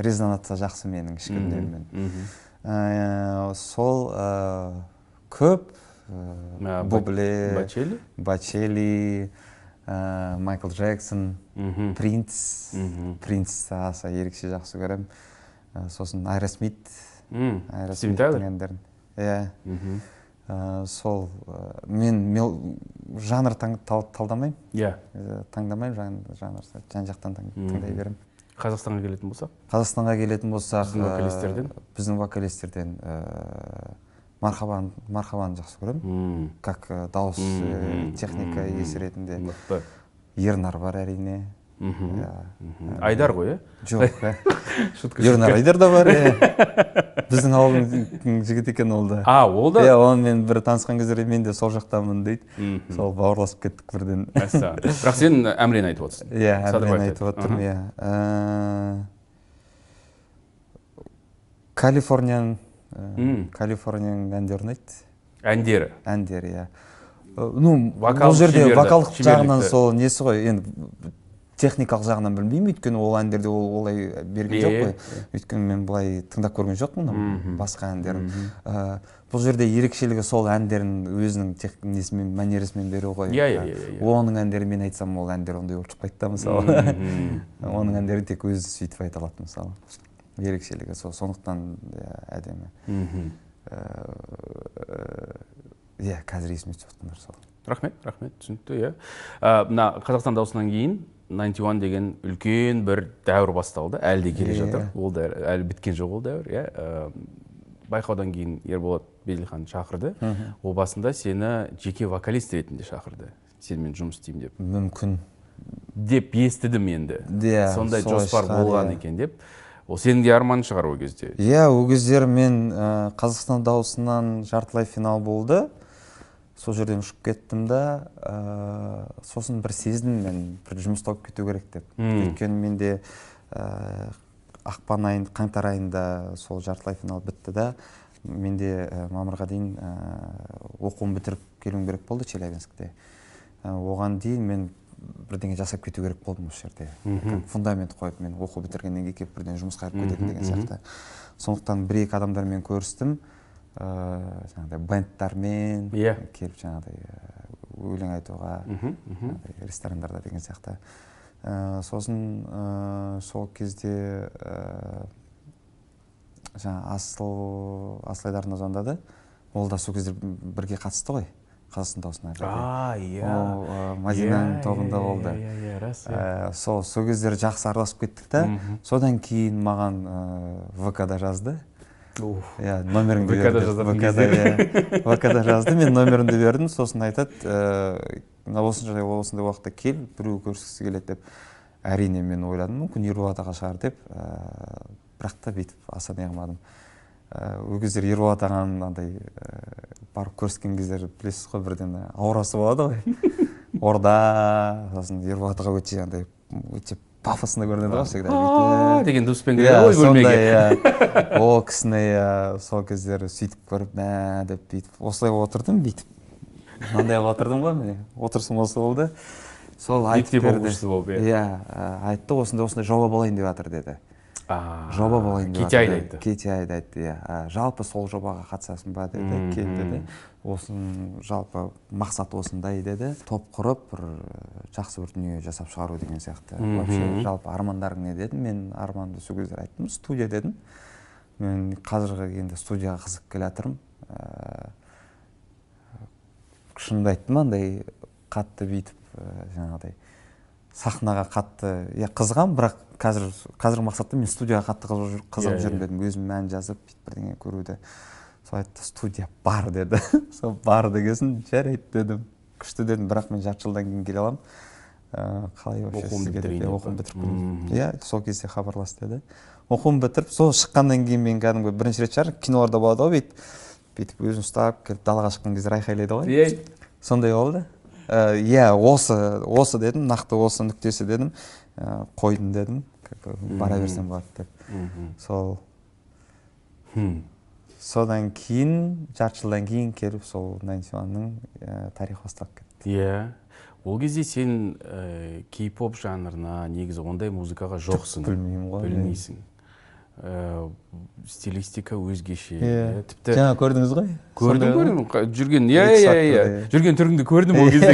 Резонатса жақсы менің ішкі дүниеммен. Сол көп Бубле, Бачели, Майкл Джексон, Принц аса ерекше жақсы көремін. Сосын Айросмит, Айросмиттің әндерін. Сол мен жанр талдамаймын. Таңдамаймын жанр, жан-жақтан тыңдай беремін. Қазақстанға келетін болсақ? Қазақстанға келетін болсақ, біздің вокалистерден Мархабаны жақсы көремін. Как дауыс техника иесі ретінде. Ернар бар әрине. Айдар ғой, Жоқ, Ернар Айдар да бар. Біздің ауылдың жігіт екен ол да. Ол да? Онымен бір танысқан кездерде мен де сол жақтамын дейді. Сол бауырласып кеттік бірден. Бірақ сен Әмрен айтып отырсың. Иә, Әмрен айтып отырмын. Калифорнияның әндері ұнайды. Әндері, иә. Бұл жерде вокалдық жағынан сол несі ғой, енді техникалық жағынан білмеймін, өйткені ол әндерде олай берген жоқ қой. Өйткені мен бұлай тыңдап көрген жоқпын басқа әндерін. Бұл жерде ерекшелігі сол әндерін өзінің несімен, манерасымен беру ғой. Оның әндері мен айтсам, ол әндер ондай болып шықпайды да, мысалы. Оның әндері тек өзі сөйтіп айта алады, мысалы. Ерекшелігі сол, сондықтан әдемі. Иә, қазір есіме түсіп жатқандар сол. Рахмет, түсінікті, иә. Мына Қазақстан дауысынан кейін 91 деген үлкен бір дәуір басталды, әлі де келе жатыр. Ол да әлі біткен жоқ ол дәуір, иә. Байқаудан кейін Ерболат Беделхан шақырды. Ол басында сені жеке вокалист ретінде шақырды. Сенімен жұмыс істеймін деп. Мүмкін. Деп естідім енді. Сондай жоспар болған екен деп. Ол сенің де арман шығар ол кезде. Иә, ол кездер мен Қазақстан дауысынан жартылай финал болды. Сол жерден ұшып кеттім да, сосын бір сездім, мен бір жұмыс тауып кету керек деп. Өйткені менде ақпан айында, қаңтар айында сол жартылай финал бітті да, менде мамырға дейін оқуын бітіріп келуім керек болды Челябинскте. Оған дейін мен бірдеңе жасап кету керек болдым осы жерде. Фундамент қойып, мен оқу бітіргеннен кейін келіп бірден жұмысқа кететін деген сияқты. Сондықтан бір-екі адамдармен көрістім. Жаңағыдай бэндтармен келіп жаңағыдай өлең айтуға ресторандарда деген сияқты. Сосын сол кезде жаңа Асыл Айдардың звондады. Ол да сол кезде бірге қатысты ғой Қазақстан дауысына. Мадинаның тобында болды. Сол кездері жақсы араласып кеттік та. Содан кейін маған ВК-да жазды. Номеріңді берді. ВК-да жазды, мен номерімді бердім, сосын айтады, осындай уақытта кел, біреу көріскісі келеді деп. Әрине мен ойладым, мүмкін Ерболатаға шығар деп, бірақ та бүйтіп аса неғылмадым. Ол кездер Ерболатаған барып көріскен кездер білесіз ғой, бірден аурасы болады ғой. Орда, сосын Ерболатаға өте пафосында көрінеді ғой всегда. Деген дұспен келеді ғой бөлмеге. Ол кісіні сол кездер сөйтіп көріп, деп бүйтіп, осылай отырдым, бүйтіп. Мынандай отырдым ғой, міне, отырсым осы болды. Сол айтып берді. Айтты, осындай жоба болайын деп жатыр деді. Жоба болайын деп жатыр. Кетейді айтты. Жалпы сол жобаға қатысасың ба деді, кел деді. Осын жалпы мақсат осындай деді. Топ құрып, жақсы бір дүние жасап шығару деген сияқты. Жалпы армандарың не дедім, мен арманды сол кездер айттым, студия дедім. Мен қазіргі енді студияға қызып келе жатырмын. шынымды айттым, андай қатты бүйтіп жаңағыдай сахнаға қатты қызығам, бірақ қазіргі мақсатта мен студияға қатты қызығып жүрмін дедім, өзім ән жазып бірдеңе көруді. Сол айтты, студия бар деді. Сол бар дегесін жарайды дедім, күшті дедім, бірақ мен жарты жылдан кейін келе аламын. Қалай вообще сізге деді, оқуын бітіріп иә, сол кезде хабарлас деді. Оқуын бітіріп, сол шыққаннан кейін мен кәдімгі бірінші рет шығар, киноларда болады ғой бүйтіп өзін ұстап келіп далаға шыққан кезде айқайлайды ғой. Сондай болды. Иә, осы дедім, нақты осы нүктесі дедім, қойдым дедім, бара берсем болады деп. Содан кейін, жарты жылдан кейін келіп, сол 91-ның тарихы басталып кетті. Иә. Ол кезде сен кей-поп жанрына, негізі ондай музыкаға жоқсың. Білмеймін ғой. Білмейсің. Стилистика өзгеше. Тіпті жаңа көрдіңіз ғой? Көрдім. Жүрген, жүрген түріңді көрдім ол кезде.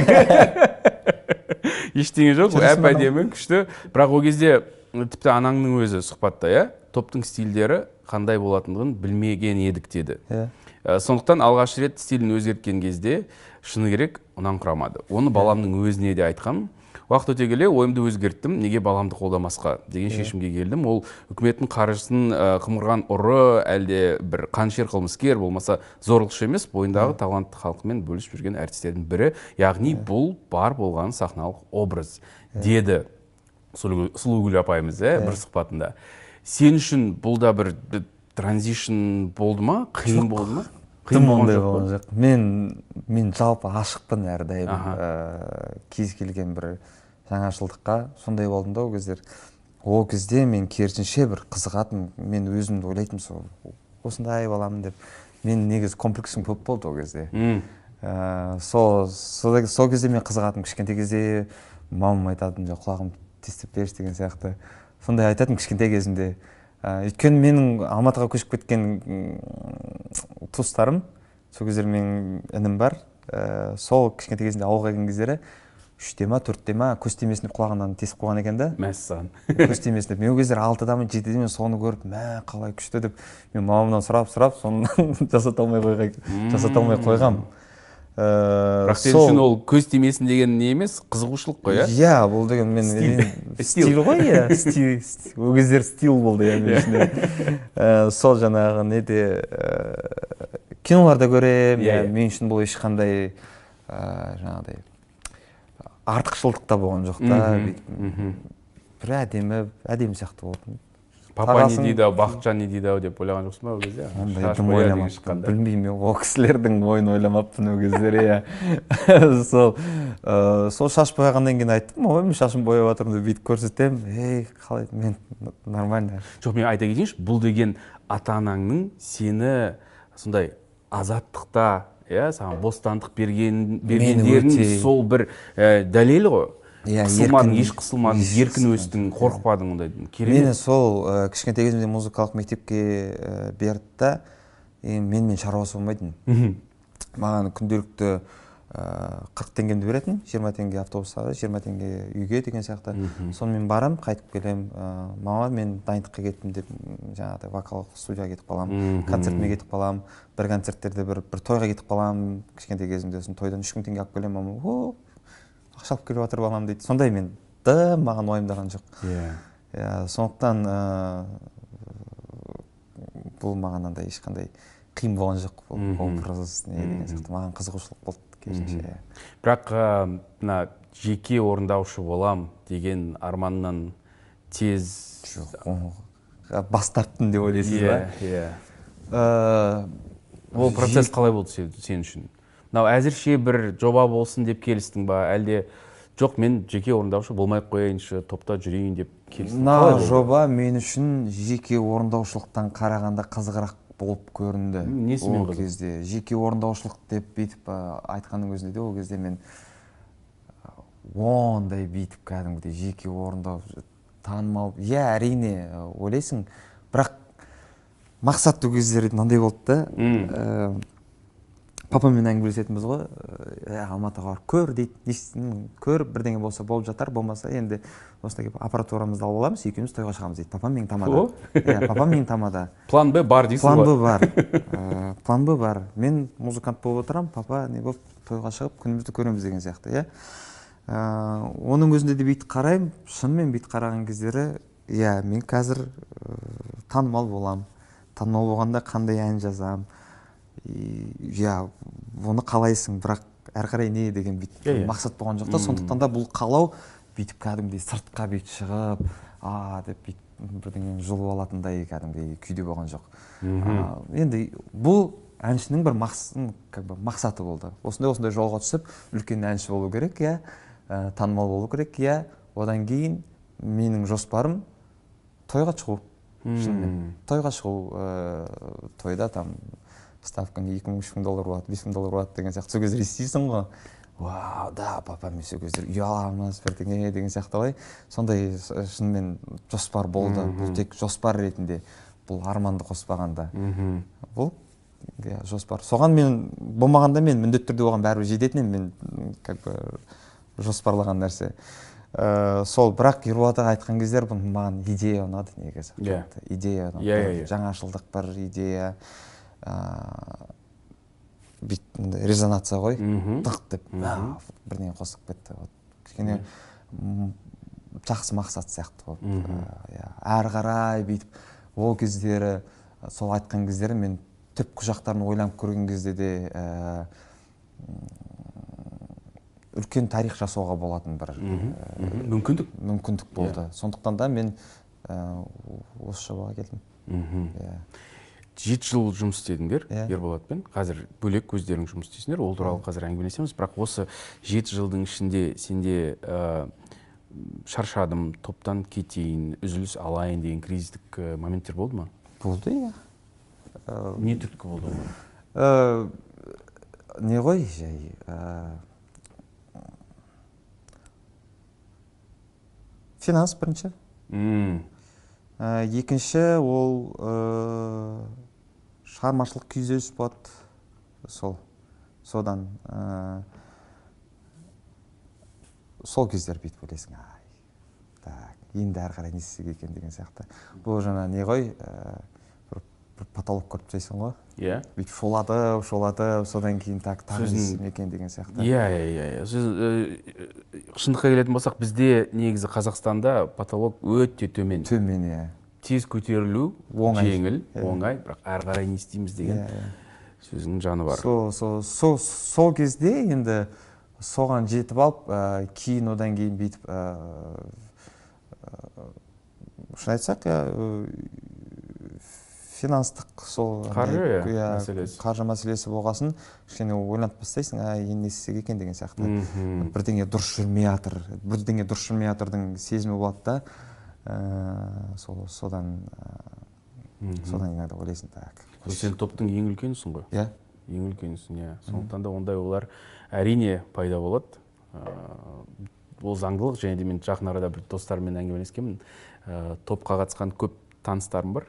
Ештеңе жоқ, әп-әдемі, күшті. Бірақ ол кезде тіпті анаңның өзі сұхбатта, топтың стильдері қандай болатындығын білмеген едік деді. Сондықтан алғаш рет стилін өзгерткен кезде шыны керек ұнаңқырамады. Оны баламның өзіне де айтқан. Уақыт өте келе ойымды өзгерттім, неге баламды қолдамасқа деген шешімге келдім. Ол үкіметтің қаржысын қымырған ұры, әлде бір қаншер қылмыскер, болмаса зорлықшы емес, бойындағы талантты халқымен бөлісіп жүрген әртістердің бірі, яғни бұл бар болған сахналық образ деді Сұлугүл апайымыз бір сұхбатында. Сен үшін бұл да бір транзишн болды ма, қиын болды ма? Тым ондай болған жоқ. Мен жалпы ашықпын әрдайым кез келген бір жаңашылдыққа. Сондай болдым да ол кезде мен керісінше бір қызығатым, мен өзімді ойлайтым, осындай боламын деп. Мен негізі комплексім көп болды ол кезде. Сол кезде мен қызығатым, кішкентай кезде мамам айтатын, құлағым тестеп берші деген сияқты. Сондай айтатын кішкентай кезімде. Өйткені менің Алматыға көшіп кеткен туыстарым, сол кездер менің інім бар, сол кішкентай кезінде ауылға келген кездері 3-те ма, 4-те ма көз тимесін деп құлағынан тесіп қойған екен да. Мәссаған. Көз тимесін деп. Мен ол кездер 6-да ма, 7-де мен соны көріп, қалай күшті деп, мен мамамнан сұрап, соны жасата алмай қойғам. Бірақ сен үшін ол көз тимесін деген не емес, қызығушылық қой, Иә, бұл деген мен стил ғой, ол кездер стил болды, мен үшін. Сол жаңағы неде киноларда көрем, мен үшін бұл ешқандай жаңағыдай артықшылдық та болған жоқ та. Бір әдемі сияқты болды. Папа не дейді, Бақытжан не дейді деп ойлаған жоқсың ба ол кезде? Ондай дым ойламаппын, білмеймін, ол кісілердің ойын ойламаппын ол кездері. Сол шаш бояғаннан кейін айттым, мен шашым бояп жатырмын деп бүйтіп көрсетем, қалай, мен нормально. Жоқ, мен айта кетейінші, бұл деген ата-анаңның сені сондай азаттықта, саған бостандық бергендерінің сол бір дәлелі ғой. Қысылмадың, еш қысылмадың, еркін өстің, қорықпадың ондай. Мені сол кішкентай кезімде музыкалық мектепке берді да, мен шаруасы болмайтын. Маған күнделікті 40 теңгемді беретін, 20 теңге автобусқа, 20 теңге үйге деген сияқты. Сонымен барам, қайтып келем. Мама, мен дайындыққа кеттім деп, жаңағыдай вокалдық студияға кетіп қалам, концертіме кетіп қалам, бір концерттерде бір тойға кетіп қалам, кішкентай кезімде тойдан 3000 теңге алып келем, мама, ақшалып келіп жатыр балам дейді. Сондай мен маған уайымдаған жоқ. Сондықтан бұл маған андай ешқандай қиын болған жоқ, бұл образ деген сияқты. Маған қызығушылық болды керісінше. Бірақ мына жеке орындаушы болам деген арманнан тез бас тарттым деп ойлайсыз ба? Ол процесс қалай болды сен үшін? Әзірше бір жоба болсын деп келістің ба, әлде жоқ, мен жеке орындаушы болмай қояйыншы, топта жүрейін деп келістің? Жоба мен үшін жеке орындаушылықтан қарағанда қызығырақ болып көрінді. Несімен ол кезде жеке орындаушылық деп бүйтіп айтқанның өзінде де ол кезде мен ондай бүйтіп кәдімгідей жеке орындау танымал. Әрине ойлайсың, бірақ мақсат ол кездері мынандай болды да. Папамен әңгімелесетінбіз ғой, Алматыға барып көр дейді, көр, бірдеңе болса болып жатар, болмаса енді осында келіп аппаратурамызды алып аламыз, екеуміз тойға шығамыз дейді. Папам менің тамада. Папам менің тамада. План Б бар дейсіз ғой? План Б бар. Мен музыкант болып отырам, папа не болып тойға шығып күнімізді көреміз деген сияқты, иә. Оның өзінде де бүйтіп қараймын, шынымен бүйтіп қараған кездері, иә, мен қазір танымал болам, танымал болғанда қандай ән жазам, иә, оны қалайсың, бірақ әрі қарай не деген бүйтіп мақсат болған жоқ та, сондықтан да бұл қалау бүйтіп кәдімгідей сыртқа бүйтіп шығып, деп бүйтіп бірдеңені жұлып алатындай кәдімгідей күйде болған жоқ. Енді бұл әншінің бір мақсаты болды. Осындай жолға түсіп, үлкен әнші болу керек, иә, танымал болу керек, иә. Одан кейін менің жоспарым тойға шығу. Шынымен. Тойға шығу, тойда там ставка $2000-3000 болады, $5000 болады деген сияқты. Сол кездер естисің ғой. Вау, да, папа, мен сол кездер үй аламыз, бірдеңе деген сияқты ғой. Сондай шынымен жоспар болды. Бұл тек жоспар ретінде, бұл арманды қоспағанда. Бұл жоспар. Соған мен болмағанда мен міндетті түрде оған бәрібір жететін мен жоспарлаған нәрсе. Сол, бірақ Ерболатаға айтқан кездер бұл маған идея ұнады негізі. Идея ұнады. Жаңашылдық бір идея, резонация ғой, тық деп бірдеңе қосып кетті. Кішкене жақсы мақсат сияқты болды. Әрі қарай бүйтіп, ол кездері, сол айтқан кездері мен түп құжақтарын ойланып көрген кезде де үлкен тарих жасауға болатын бір мүмкіндік болды. Сондықтан да мен осы жобаға келдім. 7 жыл жұмыс істедіңдер Ерболатпен. Қазір бөлек өздерің жұмыс істейсіңдер. Ол туралы қазір әңгімелесеміз. Бірақ осы 7 жылдың ішінде сенде шаршадым, топтан кетейін, үзіліс алайын деген кризистік моменттер болды ма? Болды, иә. Не түрткі болды ол? Не ғой, жай. Финанс бірінші. Екінші ол шығармашылық күйзеліс болады. Содан сол кездер бүйтіп ойлайсың, енді әрі қарай не істесек екен деген сияқты. Бұл жаңа не ғой, бір потолок көріп тұрсың ғой. Бүйтіп шолатып, содан кейін тағын екен деген сияқты. Шындыққа келетін болсақ, бізде негізі Қазақстанда потолок өте төмен. Төмен, иә. Тез көтерілу, жеңіл, оңай, бірақ әрі қарай не істейміз деген сөзінің жаны бар. Сол кезде енді соған жетіп алып, кейін одан кейін бүйтіп, шын айтсақ, финанстық сол қаржы мәселесі болғасын, кішкене ойланып бастайсың, енді не істесек екен деген сияқты. Бірдеңе дұрыс жүрмей жатырдың сезімі болады да, содан иногда ойлайсың, так. Сен топтың ең үлкенісің ғой? Иә. Ең үлкенісің, иә. Сондықтан да ондай олар әрине пайда болады. Ол заңдылық, және де мен жақын арада бір достарыммен әңгімелескенмін. Топқа қатысқан көп таныстарым бар.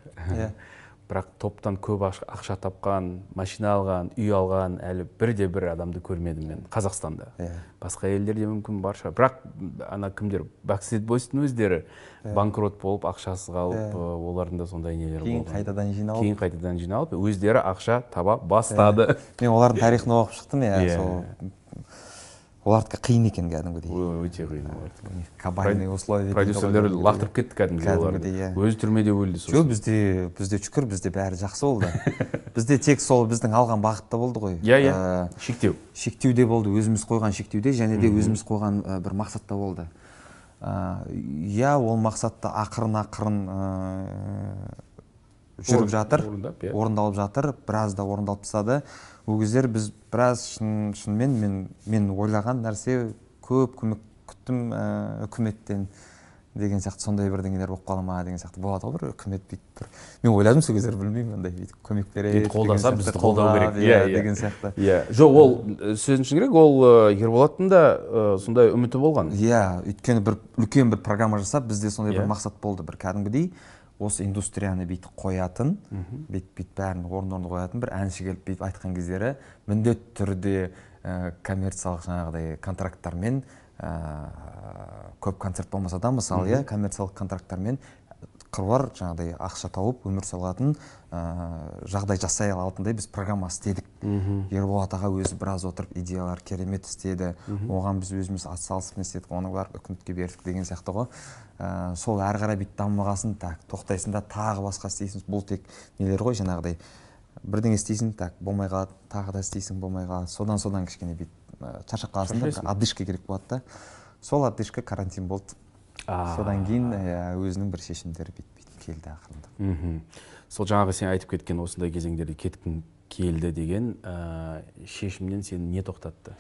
Бірақ топтан көп ақша тапқан, машина алған, үй алған әлі бірде-бір адамды көрмедім мен Қазақстанда. Басқа елдерде мүмкін барша. Бірақ ана кімдер, Backstreet Boys'тың өздері банкрот болып, ақшасы қалып, олардың да сондай нелер болды. Кейін қайтадан жиналып, өздері ақша таба бастады. Мен олардың тарихын оқып шықтым, олардікі қиын екен кәдімгідей. Өте қиын олардікі. Кабальный условия. Продюсерлер лақтырып кетті кәдімгідей оларды. Өзі түрмеде өлді. Жоқ, бізде шүкір, бізде бәрі жақсы болды. Бізде тек сол біздің алған бағытта болды ғой. Шектеу. Шектеуде болды, өзіміз қойған шектеуде, және де өзіміз қойған бір мақсатта болды. Ол мақсатта ақырын жүріп жатыр, орындалып жатыр, біраз да орындалып тастады. Ол кездер біз біраз шынымен мен ойлаған нәрсе көп көмек күттім үкіметтен деген сияқты, сондай бірдеңелер болып қала ма деген сияқты. Болады ғой, бір үкімет бүйтіп бір. Мен ойладым сол кездер, білмеймін, ондай бүйтіп көмек береді. Қолдаса бізді қолдау керек деген сияқты. Жоқ, ол сөзінше керек, ол Ерболаттың да сондай үміті болған. Өйткені бір үлкен бір программа жасап, бізде сондай бір мақсат болды, бір кәдімгідей осы индустрияны бүйтіп қоятын, бүйтіп бәрін орын қоятын бір әнші келіп бүйтіп айтқан кездері міндетті түрде коммерциялық жаңағыдай контракттармен, көп концерт болмаса да, мысалы, коммерциялық контракттармен қыруар жаңағыдай ақша тауып өмір сүретін жағдай жасай алатындай біз программа істедік. Ерболат аға өзі біраз отырып идеялар керемет істеді, оған біз өзіміз атсалысып не істедік, оны барып үкіметке бердік деген сияқты ғой. Сол әрі қарай бүйтіп дамымағасын, тоқтайсың да тағы басқа істейсің, бұл тек нелер ғой, жаңағыдай бірдеңе істейсің, болмай қалады, тағы да істейсің, болмай қалады, содан кішкене бүйтіп шаршап қаласың да, бір отдышка керек болады да. Сол отдышка карантин болды. Содан кейін өзінің бір шешімдері бүйтіп келді ақырында. Сол жаңағы сен айтып кеткен осындай кезеңдерде кеткің келді деген шешімнен сені не тоқтатты?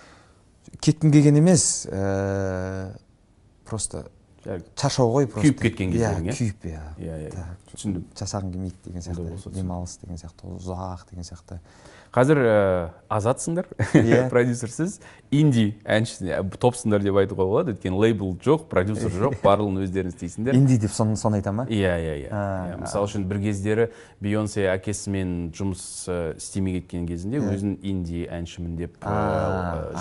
Кеткім келген емес, просто шаршау ғой, просто. Күйіп кеткен кездерің, иә? Күйіп, түсіндім. Жасағың келмейді деген сияқты, демалыс деген сияқты, ұзақ деген сияқты. Қазір азатсыңдар, продюсерсіз, инди әнші топсыңдар деп айтуға болады, өйткені лейбл жоқ, продюсер жоқ, барлығын өздеріңіз істейсіңдер. Инди деп соны айта ма? Иә. Мысалы үшін бір кездері Бейонсе әкесімен жұмыс істемей кеткен кезінде өзін инди әншімін деп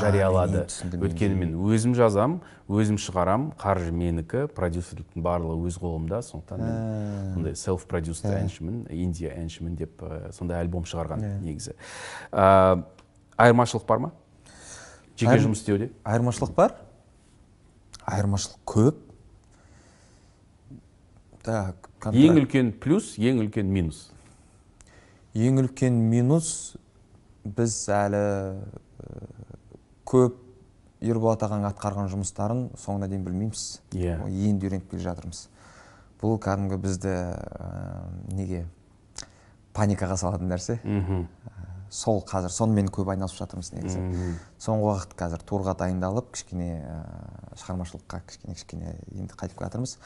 жариялады. Өйткені мен өзім жазам, өзім шығарам, қаржы менікі, продюсерліктің барлығы өз қолымда, сондықтан мен сондай self-produced әншімін, инди әншімін деп сондай альбом шығарған негізі. Айырмашылық бар ма? Жеке жұмыс істеуде? Айырмашылық бар. Айырмашылық көп. Ең үлкен плюс, ең үлкен минус. Ең үлкен минус, біз әлі көп Ерболат ағаның атқарған жұмыстарын соңына дейін білмейміз. Енді үйреніп келе жатырмыз. Бұл кәдімгі бізді неге паникаға салатын нәрсе. Сол қазір, сонымен көп айналысып жатырмыз негізі. Соңғы уақыт қазір турға дайындалып, кішкене шығармашылыққа кішкене енді қайтып жатырмыз.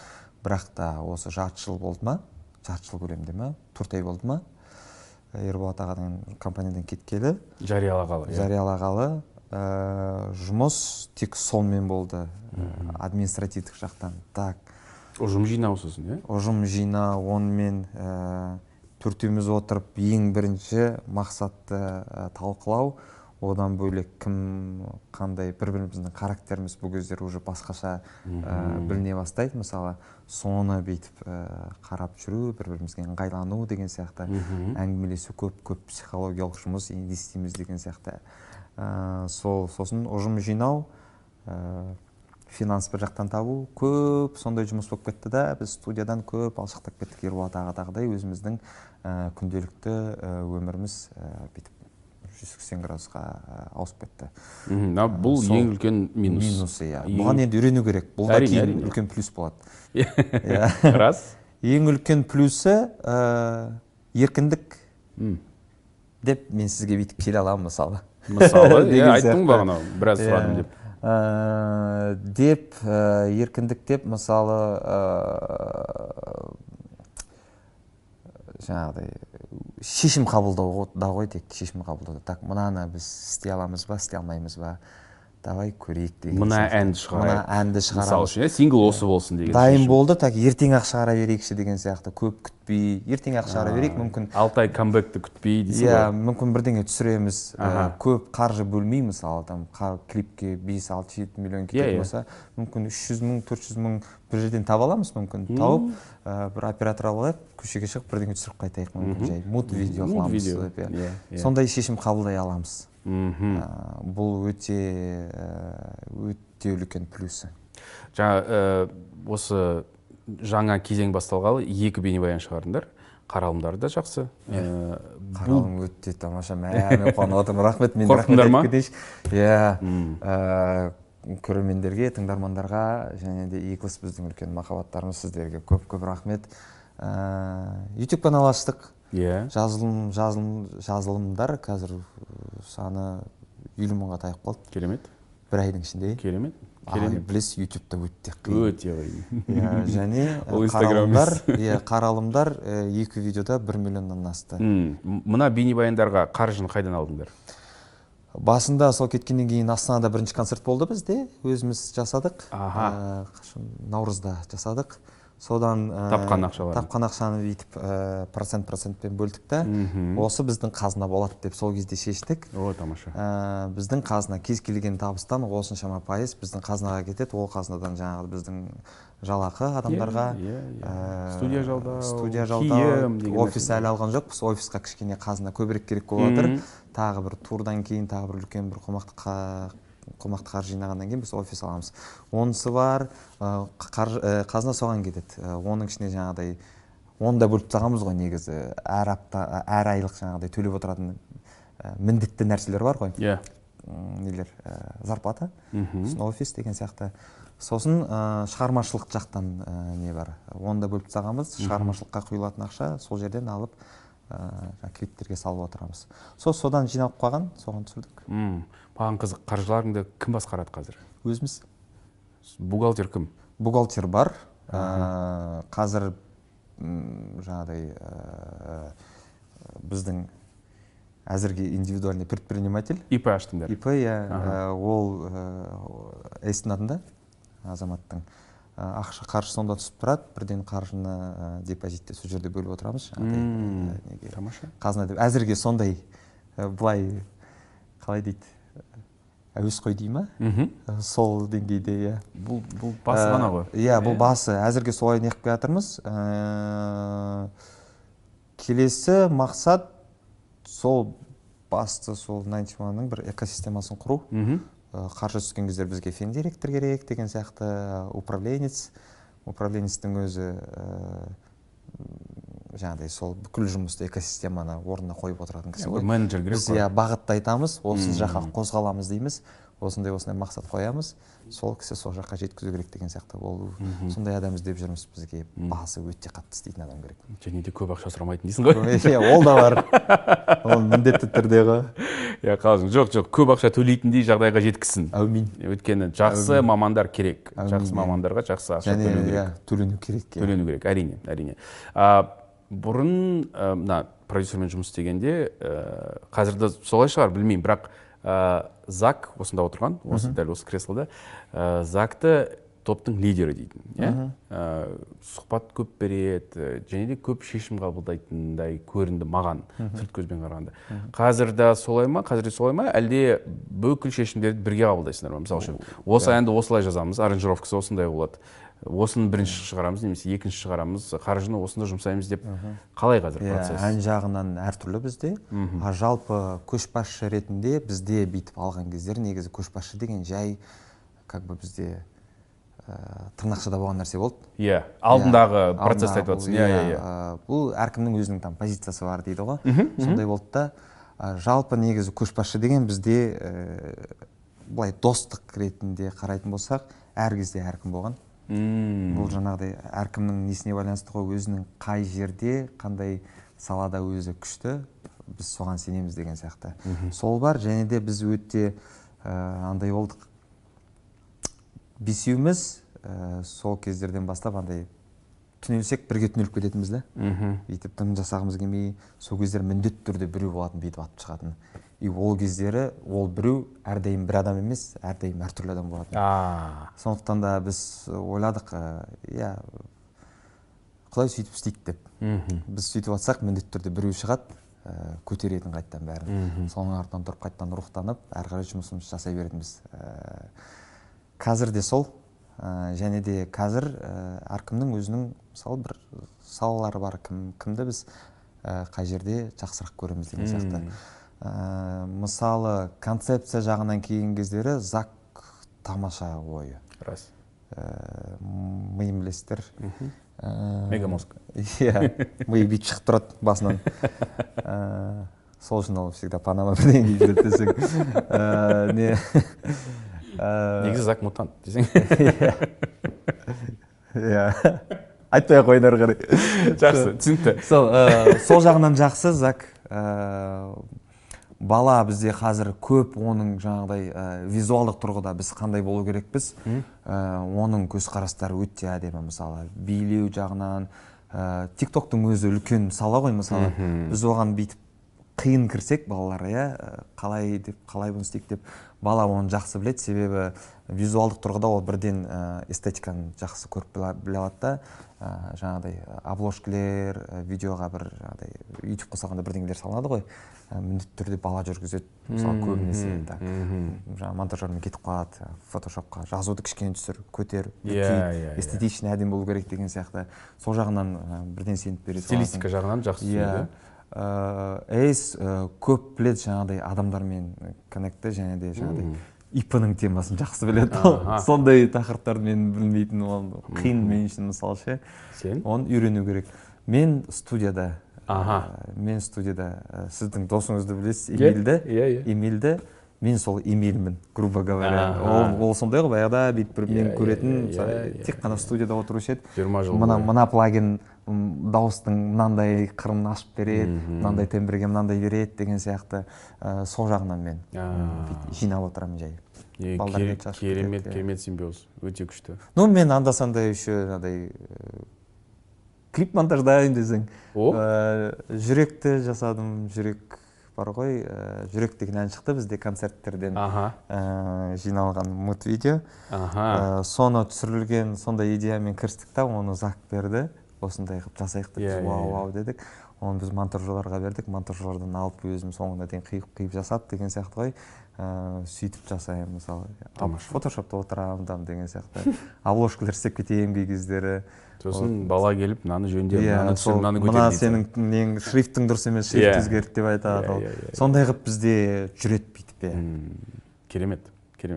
Бірақ та осы жарты жыл болды ма, жарты жыл көлемінде ма, 4 ай болды ма, Ерболат ағаның компаниядан кеткелі. Жариялағалы. Жұмыс тек сонымен болды, административтік жақтан. Ұжым жинау сосын, е? Ұжым жинау, онымен төртеуміз отырып ең бірінші мақсатты талқылау, одан бөлек кім қандай бір-біріміздің қарактеріміз бұл кездер уже басқаша біліне бастайды. Мысалы, соны бүйтіп қарап жүру, бір-бірімізге ыңғайлану деген сияқты, әңгімелесу, көп психологиялық жұмыс енді істейміз деген сияқты. Сосын ұжым жинау, финанс бір жақтан табу, көп сондай жұмыс болып кетті да, біз студиядан көп алшақтап кеттік. Ерболат ағадағыдай өзіміздің күнделікті өміріміз бүйтіп 180 градусқа ауысып кетті. Бұл ең үлкен минус. Минус, иә. Бұған енді үйрену керек. Бұл да кейін үлкен плюс болады. Рас. Ең үлкен плюсы еркіндік деп мен сізге бүйтіп келе аламын, мысалы. Мысалы, айттың бағана, біраз сұрадым деп. Деп, еркіндік деп, мысалы, жаңағыдай, шешім қабылдауға ғой, тек шешім қабылдауды. Так, мұнаны біз істей аламыз ба, істей алмаймыз ба, давай көрейік деген. Мына әнді шығарайық. Мысалы үшін, сингл осы болсын деген. Дайын болды, так, ертең-ақ шығара берейікші деген сияқты, көп күтпей, ертең-ақ шығара берейік, мүмкін. 6 ай камбэкті күтпей, дейсің ғой? Иә, мүмкін бірдеңе түсіреміз, көп қаржы бөлмей, мысалы, клипке 5-6-7 миллион кететін болса, мүмкін 300 мың, 400 мың бір жерден таба аламыз, мүмкін. Тауып, бір оператор алайық, көшеге шығып, бірдеңе түсіріп қайтайық, мүмкін жай. Муд видео қыламыз. Сондай шешім қабылдай аламыз. Бұл өте үлкен плюсы. Осы жаңа кезең басталғалы 2 бейнебаян шығардыңдар. Қаралымдары да жақсы. Қаралым өте тамаша, мәне қуанып отырмын. Рахмет, мен қорықтыңдар ма? Көрермендерге, тыңдармандарға және де Иглс біздің үлкен махаббаттарымыз, сіздерге көп рахмет. YouTube канал аштық. Жазылымдар қазір саны 50 мыңға таяп қалды. Керемет. Бір айдың ішінде. Керемет. Білесіз, YouTube-та өте қиын. Өте қиын. Және қаралымдар 2 видеода 1 миллионнан асты. Мына бейнебаяндарға қаржыны қайдан алдыңдар? Басында сол кеткеннен кейін Астанада бірінші концерт болды бізде, өзіміз жасадық. Наурызда жасадық. содан Тапқан ақшаларды. тапқан ақшаны бүйтіп процентпен бөлдік та осы біздің қазына болады деп сол кезде шештік. О, тамаша. Біздің қазына кез келген табыстан осыншама пайыз біздің қазынаға кетеді. Ол қазынадан жаңағы біздің жалақы адамдарға, студия жалдау, киім, офис әлі алған жоқпыз. Офисқа кішкене қазына көбірек керек болып жатыр. Тағы бір турдан кейін тағы бір үлкен бір қомақты қаржы жинағаннан кейін біз офис аламыз. Онысы бар, қазына соған кетеді. Оның ішіне жаңағыдай оны да бөліп тастағанбыз ғой негізі. Әр апта, әр айлық жаңағыдай төлеп отыратын міндетті нәрселер бар ғой. Иә. Нелер, зарплата, офис деген сияқты. Сосын шығармашылық жақтан не бар. Оны да бөліп тастағанбыз. Шығармашылыққа құйылатын ақша сол жерден алып клиптерге салып отырамыз. Содан жиналып қалған, соған түсірдік. Маған қызық, қаржыларыңды кім басқарады қазір? Өзіміз. Бухгалтер кім? Бухгалтер бар. Қазір жаңағыдай біздің әзірге индивидуальный предприниматель. ИП аштыңдар. ИП, ол Эйстің атында, азаматтың. Ақша қаржы сонда түсіп тұрады, бірден қаржыны депозитте сол жерде бөліп отырамыз. Тамаша. Қазына деп. Әзірге сондай, былай, қалай дейді, әуесқой дей ма? Сол деңгейде, Бұл басы ғана ғой. Иә, бұл басы. Әзірге солай неқіп келатырмыз. Келесі мақсат сол басты, сол 91-ның бір экосистемасын құру. Қаржы түскен кезде бізге финдиректор керек деген сияқты, управленецтің өзі жаңағыдай сол бүкіл жұмысты экосистеманы орнына қойып отыратын кісі ғой. Менеджер керек қой. Біз бағытты айтамыз, осы жаққа қозғаламыз дейміз, осындай мақсат қоямыз, сол кісі сол жаққа жеткізу керек деген сияқты. Ол сондай адам іздеп жүрміз, бізге басы өте қатты істейтін адам керек. Және де көп ақша сұрамайтын дейсің ғой. Ол да бар. Ол міндетті түрде ғой. Қалжың, жоқ, көп ақша төлейтіндей жағдайға жеткізсін. Әумин. Өйткені жақсы мамандар керек. Жақсы мамандарға жақсы ақша төлену керек. Төлену керек, әрине. Бұрын продюсермен жұмыс істегенде, қазірде солай шығар, білмеймін, бірақ Зак осында отырған, дәл осы креслода, Закты топтың лидері дейтін. Сұхбат көп береді, және де көп шешім қабылдайтындай көрінді маған, сырт көзбен қарағанда. Қазірде солай ма, әлде бүкіл шешімдерді бірге қабылдайсыңдар ма? Мысалы үшін, осы әнді осылай жазамыз, аранжировкасы осындай болады. Осыны бірінші шығарамыз, немесе екінші шығарамыз, қаржыны осында жұмсаймыз деп қалай қазір процесс? Ән жағынан әртүрлі бізде. Жалпы көшбасшы ретінде бізде бүйтіп алған кездер, негізі көшбасшы деген жай бізде тырнақшада болған нәрсе болды. Иә, алдындағы процессті айтып отырсың. Бұл әркімнің өзінің позициясы бар дейді ғой. Сондай болды да. Жалпы негізі көшбасшы деген бізде былай достық ретінде қарайтын болсақ, әр кезде әркім болған. Бұл жаңағыдай әркімнің несіне байланысты ғой, өзінің қай жерде, қандай салада өзі күшті, біз соған сенеміз деген сияқты. Сол бар, және де біз өте андай болдық. Бесеуіміз сол кездерден бастап андай түнелсек бірге түнеліп кететінбіз да. Бүйтіп тым жасағымыз келмей, сол кездер міндетті түрде біреу болатын, бүйтіп атып шығатын. И ол кездері ол біреу әрдайым бір адам емес, әрдайым әртүрлі адам болатын. Сондықтан да біз ойладық, Құдай сөйтіп істейді деп. Біз сөйтіп атсақ, міндетті түрде біреу шығады, көтеретін қайттан бәрін. Соның артынан тұрып қайттан рухтанып, әрі қарай жұмысымызды жасай беретінбіз. Қазір де сол, және де қазір әркімнің өзінің мысалы бір салалары бар, кімді біз қай жерде жақсырақ көреміз деген сияқты. Мысалы, концепция жағынан кейін кездері Зак тамаша ойы. Рас. Миым білесіздер. Мегамозг. Иә, миы бүйтіп шығып тұрады басынан. Сол үшін ол всегда Панама бірден келіп десең. Негізі Зак мутант десең. Иә. Айтпай ақ ойнар қарай. Жақсы, түсінікті. Сол жағынан жақсы Зак. Бала бізде қазір көп оның жаңағыдай визуалдық тұрғыда біз қандай болу керекпіз. Оның көзқарастары өте әдемі, мысалы билеу жағынан. TikTok-тың өзі үлкен сала ғой, мысалы. Біз оған бүйтіп қиын кірсек балалар, қалай бұны істейік деп, бала оны жақсы білет, себебі визуалдық тұрғыда ол бірден эстетиканы жақсы көріп біле алады да, жаңағыдай обложкілер, видеоға бір жаңағыдай YouTube қосағанда бірдеңелер салынады ғой, міндетті түрде бала жүргізеді, мысалы көбінесе жаңағы монтажермен кетіп қалады, фотошопқа жазуды кішкене түсір, көтер, эстетичный әдем болу керек деген сияқты, сол жағынан бірден сеніп бере саласың. Стилистика жағынан жақсы түсінеді. Эйс көп біледі жаңағыдай адамдармен коннектті, және де жаңағыдай ИП-ның темасын жақсы біледі. Сондай тақырыптарды мен білмейтін, қиын мен үшін мысалы ше. Сен? Оны үйрену керек. Мен студияда, сіздің досыңызды білесіз, Эмильді, мен сол Эмильмін, грубо говоря. Ол сондай ғой, баяғыда бүйтіп мен көретін, тек қана студияда отырушы еді. 20 жыл. Мына плагин дауыстың мынандай қырын ашып береді, мынандай тембрге мынандай береді деген сияқты, сол жағынан мен жинап отырамын жай. Керемет симбиоз, өте күшті. Ну, мен анда-санда еще клип монтаждайын десең. Жүректі жасадым, жүрек бар ғой, жүрек деген ән шықты бізде концерттерден жиналған мульт-видео. Соны түсірілген сондай идеямен кірістік та, оны Зак берді. Осындай қып жасайық деп, вау дедік. Оны біз монтажерларға бердік, монтажерлардан алып өзім соңына дейін қиып жасап деген сияқты ғой. Сөйтіп жасаймын, мысалы. Фотошопта отырамын деген сияқты. Обложкалар істеп кетейін кей кездері. Сосын бала келіп, мынаны жөндеп, мынаны түсір, мынаны көтер дейді. Мына сенің шрифтің дұрыс емес, шрифт өзгерді деп айтады. Сондай қып бізде жүрет бүйтіп. Керемет.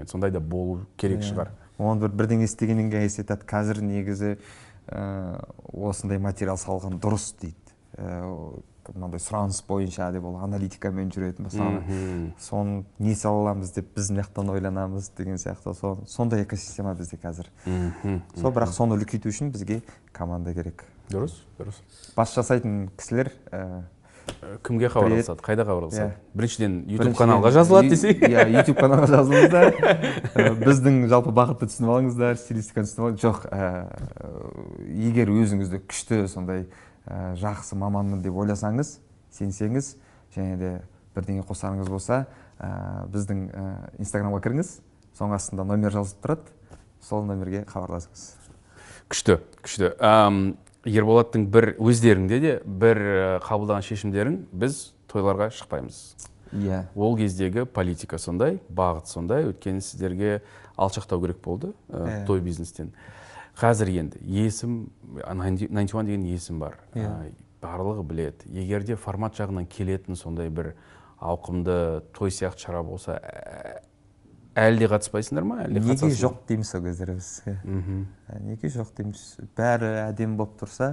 Сондай да болу керек шығар. Оны бірдеңе істегеннен кейін айтады, қазір негізі осындай материал салған дұрыс дейді. Мынандай сұраныс бойынша деп ол аналитикамен жүретін мысалы. Соны не салаламыз деп біз мияқтан ойланамыз деген сияқты. Сондай экосистема бізде қазір. Сол бірақ соны үлкейту үшін бізге команда керек. Дұрыс. Бас жасайтын кісілер кімге хабарласады, қайда хабарласады? Біріншіден YouTube каналға жазылады десей. YouTube каналға жазылыңыздар. Біздің жалпы бағытты түсініп алыңыздар, стилистиканы түсініп алыңыздар. Жоқ, егер өзіңізді күшті сондай жақсы маманмын деп ойласаңыз, сенсеңіз, және де бірдеңе қосарыңыз болса, біздің Инстаграмға кіріңіз, соның астында номер жазылып тұрады, сол номерге хабарласыңыз. Күшті. Ерболаттың өздеріңде де бір қабылдаған шешімдерің, біз тойларға шықпаймыз. Ол кездегі политика сондай, бағыт сондай, өйткені сіздерге алшақтау керек болды той бизнестен. Қазір енді есім, 91 деген есім бар, барлығы біледі. Егерде формат жағынан келетін сондай бір ауқымды той сияқты шара болса, әлде қатыспайсыңдар ма? Неге жоқ дейміз ол кездері біз. Неге жоқ дейміз. Бәрі әдем болып тұрса,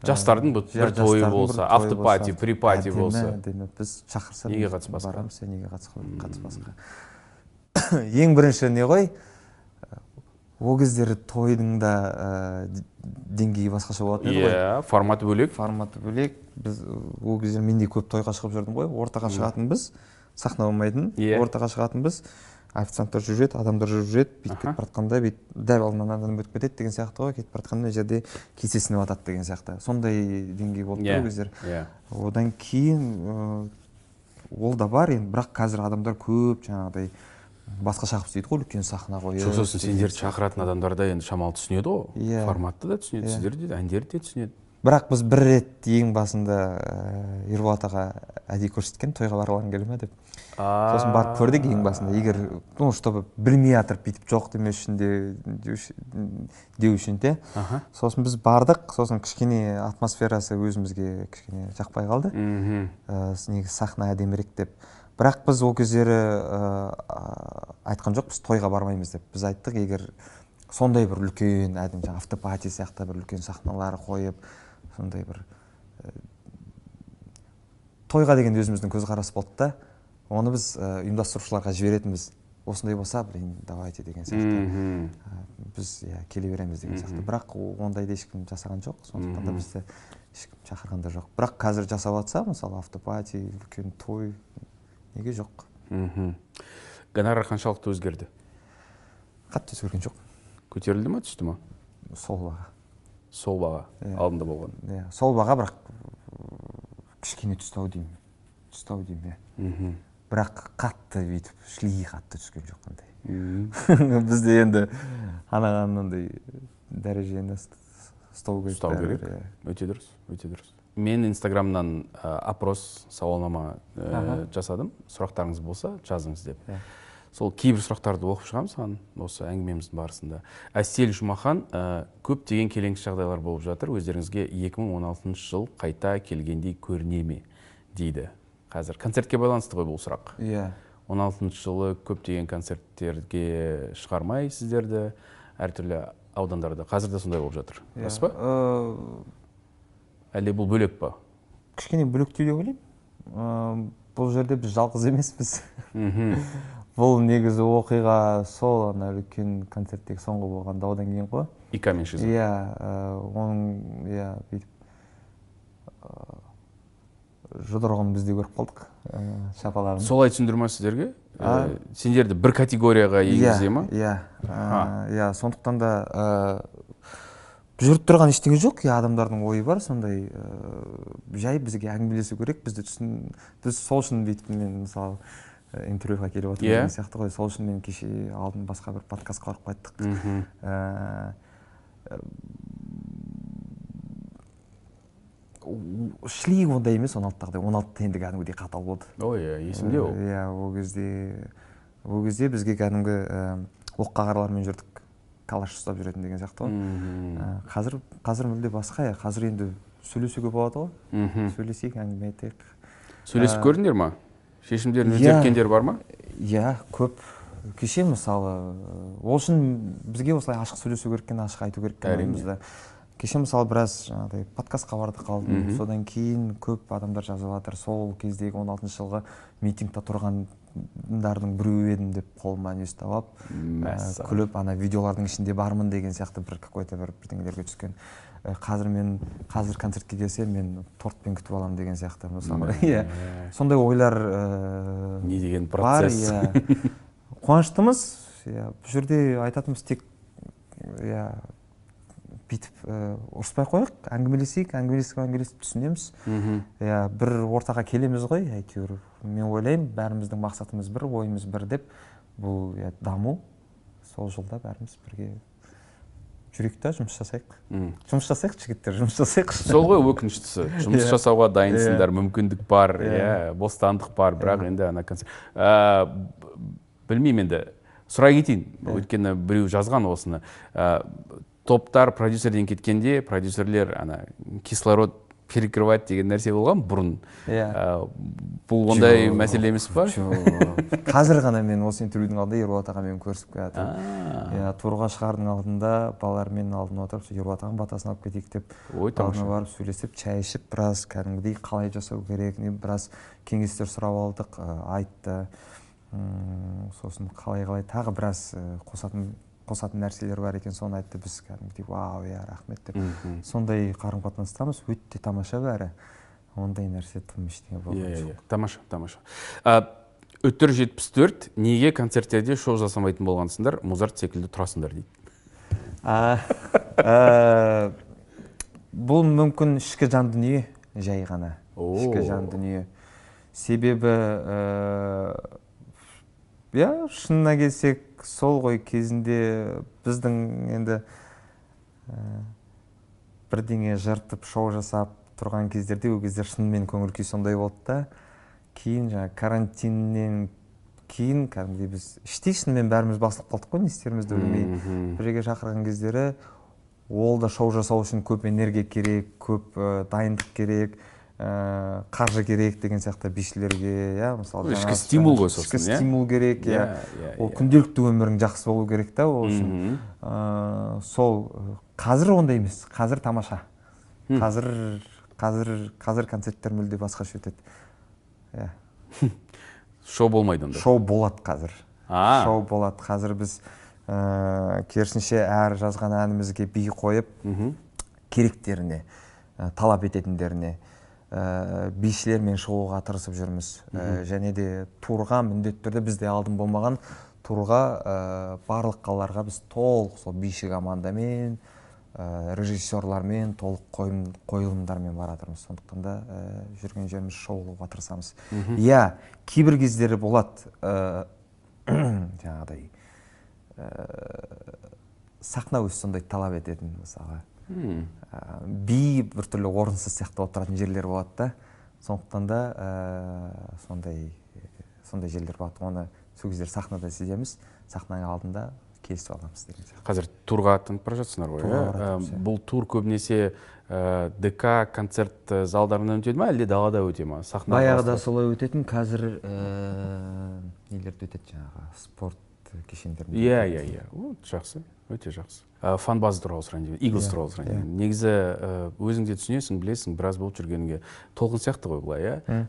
жастардың бір тойы болса, автопати, припати болса, біз шақырса неге қатыспасқа? Барамыз, неге қатыспасқа. Ең бірінші не ғой? Ол кездері тойдың да деңгейі басқаша болатын еді ғой. Форматы бөлек. Біз ол кездері менде көп тойға шығып жүрдім ғой. Ортаға шығатын біз, сахна болмайтын, ортаға шығатын біз, официанттар жүреді, адамдар жүреді, бүйтіп кетіп бара дәл алдынан адам өтіп кетеді деген сияқты ғой, кетіп бара жатқанда жерде кесесініп атады деген сияқты. Сондай деңгей болды ол кездері. Одан кейін ол да бар енді, бірақ қазір адамдар көп жаңағыдай басқа шақырып істейді ғой, үлкен сахна қойып. Сосын сендерді шақыратын адамдар да енді шамалы түсінеді ғой, форматты да түсінеді, сіздерді де, әндерді де түсінеді. Бірақ біз бір рет ең басында Ерболат аға әдейі көрсеткен, тойға барғыларың келе ме деп. Сосын барып көрдік ең басында, егер чтобы білмей атырып бүйтіп жоқ демес үшін деу үшін де. Сосын біз бардық, сосын кішкене атмосферасы өзімізге кішкене жақпай қалды. Негізі сахна әдемірек деп. Бірақ біз ол кездері айтқан жоқ, біз тойға бармаймыз деп. Біз айттық, егер сондай бір үлкен әдем, автопати сияқты бір үлкен сахналар қойып, сондай бір тойға деген өзіміздің көзқарас болды да, оны біз ұйымдастырушыларға жіберетінбіз. Осындай болса, блин, давайте деген сияқты. Біз келе береміз деген сияқты. Бірақ ондайды ешкім жасаған жоқ, сондықтан да бізді ешкім шақырған да жоқ. Бірақ қазір жасап жатса, мысалы автопати, үлкен той, неге жоқ? Гонорар қаншалықты өзгерді? Қатты өзгерген жоқ. Көтерілді ме, түсті ме? Сол баға. Сол баға, алдында болған. Сол баға, бірақ кішкене түстау деймін. бірақ қатты бүйтіп шлиги қатты түскен жоқ андай. Бізде енді анандай дәрежені ұстау керек. Өте дұрыс, өте дұрыс. Мен Инстаграмнан опрос, сауалнама жасадым. Сұрақтарыңыз болса, жазыңыз деп. Сол кейбір сұрақтарды оқып шығамын саған осы әңгімеміздің барысында. Әсел Жұмахан, көптеген келеңсіз жағдайлар болып жатыр. Өздеріңізге 2016 жыл қайта келгендей көріне ме дейді. Қазір концертке байланысты ғой бұл сұрақ. 16 жылы көптеген концерттерге шығармай сіздерді әртүрлі аудандарда. Қазір де сондай болып жатыр. Рас па? Әлде бұл бөлек па? Кішкене бөлек деп ойлаймын. Бұл жерде біз жалғыз емеспіз. Бұл негізі оқиға сол ана үлкен концерттегі соңғы болған даудан кейін ғой. Ика мен Шиза. Оның бүйтіп жұдырығын бізде көріп қалдық. Шапаларын. Солай түсіндір ма сіздерге? Сендерді бір категорияға егізе ма? Сондықтан да жүріп тұрған ештеңе жоқ. Адамдардың ойы бар, сондай жай бізге әңгімелесу керек. Біз сол үшін бүйтіп мен мысалы интервьюға келіп отырмын деген сияқты ғой. Сол үшін мен кеше алдын басқа бір подкастқа барып қайттық. Шлиги ондай емес 16-тағыдай. 16-та енді кәдімгідей қатал болды. Есімде ол. Ол кезде бізге кәдімгі оққа қаралармен жүрдік. Калаш ұстап жүретін деген сияқты ғой. Қазір мүлде басқа. Қазір енді сөйлесуге болады ғой. Сөйлесейік, әңгіме айтайық. Сөйлесіп көрдіңдер ма? Шешімдерін өзгерткендер бар ма? Көп. Кеше мысалы, ол үшін бізге осылай ашық сөйлесу керек екен, ашық айту керек екен. Кеше мысалы біраз подкастқа барды қалдым. Содан кейін көп адамдар жазып жатыр. Сол кездегі 16 жылғы митингта тұрғандардың біреуі едім деп қолыма не ұстап алып, күліп, ана видеолардың ішінде бармын деген сияқты бір какой-то бірдеңелерге түскен. Қазір концертке келсе, мен тортпен күтіп аламын деген сияқты. Сондай ойлар не деген процесс. Қуаныштымыз. Бұл жерде айтатынымыз тек бүйтіп ұрыспай қойық, әңгімелесіп түсінеміз. Бір ортаға келеміз ғой, әйтеуір. Мен ойлаймын, бәріміздің мақсатымыз бір, ойымыз бір деп, бұл даму. Сол жолда бәріміз бірге жүрейік та, жұмыс жасайық. Жұмыс жасайық, жігіттер, жұмыс жасайық. Сол ғой өкініштісі. Жұмыс жасауға дайынсыңдар, мүмкіндік бар, бостандық бар, бірақ енді ана концерт. Білмеймін енді, сұрай кетейін, өйткені біреу жазған осыны. Топтар продюсерден кеткенде, продюсерлер кислород перекрывать деген нәрсе болған бұрын. Бұл ондай мәселе емес па? Қазір ғана мен осы интервьюдің алдында Ерболат ағамен көрісіп келатырмын. Турға шығардың алдында балалармен алдына отырып, Ерболат ағаның батасын алып кетейік деп, алдына барып сөйлесіп, чай ішіп, біраз кәдімгідей қалай жасау керек, біраз кеңестер сұрап алдық, айтты. Сосын қалай тағы біраз қосатын нәрселер бар екен, соны айтты. Біз кәдімгідей вау, рахмет деп. Сондай қарым-қатынастамыз, өте тамаша бәрі. Ондай нәрсе тым ештеңе болған жоқ. Тамаша. Өттір 74 неге концерттерде шоу жасамайтын болғансыңдар, Музарт секілді тұрасыңдар дейді. Бұл мүмкін ішкі жан дүние, жай ғана. Ішкі жан дүние. Себебі шынына келсек, сол ғой кезінде біздің енді бірдеңе жыртып шоу жасап тұрған кездерде, ол кездер шынымен көңіл күй сондай болды да. Кейін карантиннен кейін кәдімгідей біз іштей шынымен бәріміз басылып қалдық қой, не істерімізді білмей. Бір жерге шақырған кездері ол да шоу жасау үшін көп энергия керек, көп дайындық керек, қаржы керек деген сияқты бишілерге, мысалы ішкі стимул ғой сосын. Ішкі стимул керек, ол күнделікті өмірің жақсы болу керек та, ол үшін. Сол қазір ондай емес, қазір тамаша. Қазір концерттер мүлде басқаша өтеді. Шоу болмайды онда? Шоу болады қазір. Шоу болады. Қазір біз керісінше әр жазған әнімізге би қойып, керектеріне, талап ететіндеріне бишілермен шығуға тырысып жүрміз. Және де турға міндетті түрде бізде алдын болмаған турға барлық қалаларға біз толық сол биші командамен режиссерлармен толық қойылымдармен бара жатырмыз. Сондықтан да жүрген жеріміз шоу қылуға тырысамыз. Иә, кейбір кездері болады жаңағыдай сахна өзі сондай талап ететін, мысалы би біртүрлі орынсыз сияқты болып тұратын жерлер болады да. Сондықтан да сондай жерлер болады. Оны сол кездер сахнада сеземіз, сахнаның алдында келісіп аламыз деген сияқты. Қазір турға аттанып бара жатсыңдар ғой. Бұл тур көбінесе ДК концерт залдарынан өтеді ма, әлде далада өте ма? Баяғыда солай өтетін, қазір нелерде өтеді, жаңағы спорт кешендерінде. Иә. Жақсы, өте жақсы. Фан-база туралы сұрайын деймін, Eagles туралы сұрайын деймін. Негізі өзің де түсінесің, білесің, біраз болып жүргенге толқын сияқты ғой былай, иә.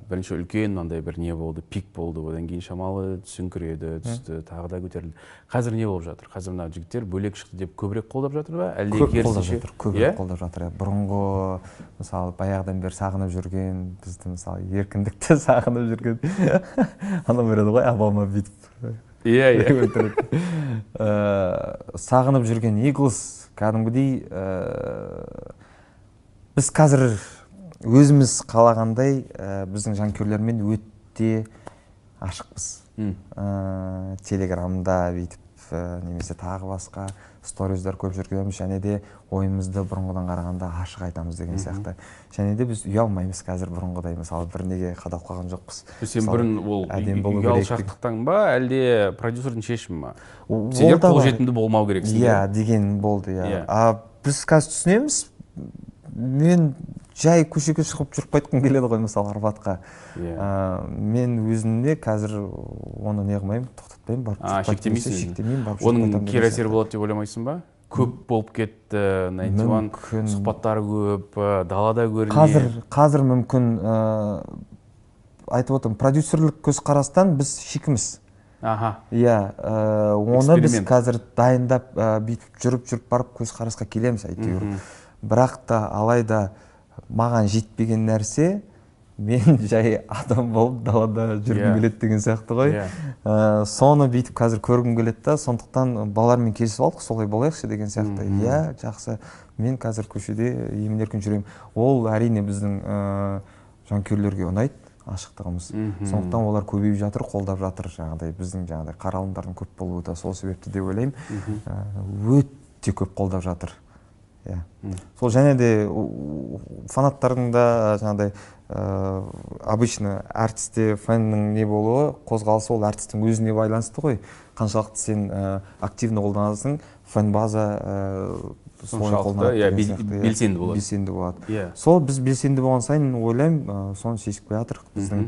Бірінші үлкен мынандай бір не болды, пик болды, одан кейін шамалы түсіңкіреді, түсті, тағы да көтерілді. Қазір не болып жатыр? Қазір мына жігіттер бөлек шықты деп көбірек қолдап жатыр ба? Әлде керісінше? Көбірек қолдап жатыр. Бұрынғы, мысалы, баяғыдан бері сағынып жүрген, бізді мысалы еркіндікті сағынып жүрген, анау береді ғой, Обама бүйтіп. Иә. Сағынып жүрген Eagles кәдімгідей біз қазір өзіміз қалағандай біздің жанкүйерлермен өте ашықпыз. Телеграмда бүйтіп немесе тағы басқа сториздар көп жүргіземіз, және де ойымызды бұрынғыдан қарағанда ашық айтамыз деген сияқты. Және де біз ұялмаймыз қазір бұрынғыдай, мысалы бір неге қадалып қалған жоқпыз. Сен бұрын ол ұялшақтықтан ба, әлде продюсердің шешімі ма? Сендер қолжетімді болмау керексің. Иә, деген болды, иә. Біз қазір түсінеміз, мен жай көшеге шығып жүріп қайтқым келеді ғой, мысалы, Арбатқа. Мен өзімде қазір оны не қылмаймын, тоқтатпаймын, барып шектемеймін. Оның кері әсері болады деп ойламайсың ба? Көп болып кетті, 91 сұхбаттары көп, далада көріне. Қазір мүмкін айтып отырмын, продюсерлік көзқарастан біз шикіміз. Иә, оны біз қазір дайындап бүйтіп жүріп барып көзқарасқа келеміз, әйтеуір. Бірақ та алайда маған жетпеген нәрсе, мен жай адам болып далада жүргім келеді деген сияқты ғой. Соны бүйтіп қазір көргім келеді да, сондықтан балалармен келісіп алдық, солай болайықшы деген сияқты. Иә, жақсы, мен қазір көшеде емін-еркін жүремін. Ол әрине біздің жанкүйерлерге ұнайды, ашықтығымыз. Сондықтан олар көбейіп жатыр, қолдап жатыр, жаңағыдай біздің жаңағыдай қаралымдардың көп болуы да сол себепті деп ойлаймын. Өте көп қолдап жатыр. Сол және де фанаттардың да жаңағыдай обычно әртісте фэннің не болуы, қозғалысы ол әртістің өзіне байланысты ғой. Қаншалықты сен активны қолданасың, фэн-база солай қолданады, белсенді болады. Сол біз белсенді болған сайын ойлаймын, соны шешіп қоятыр. Біздің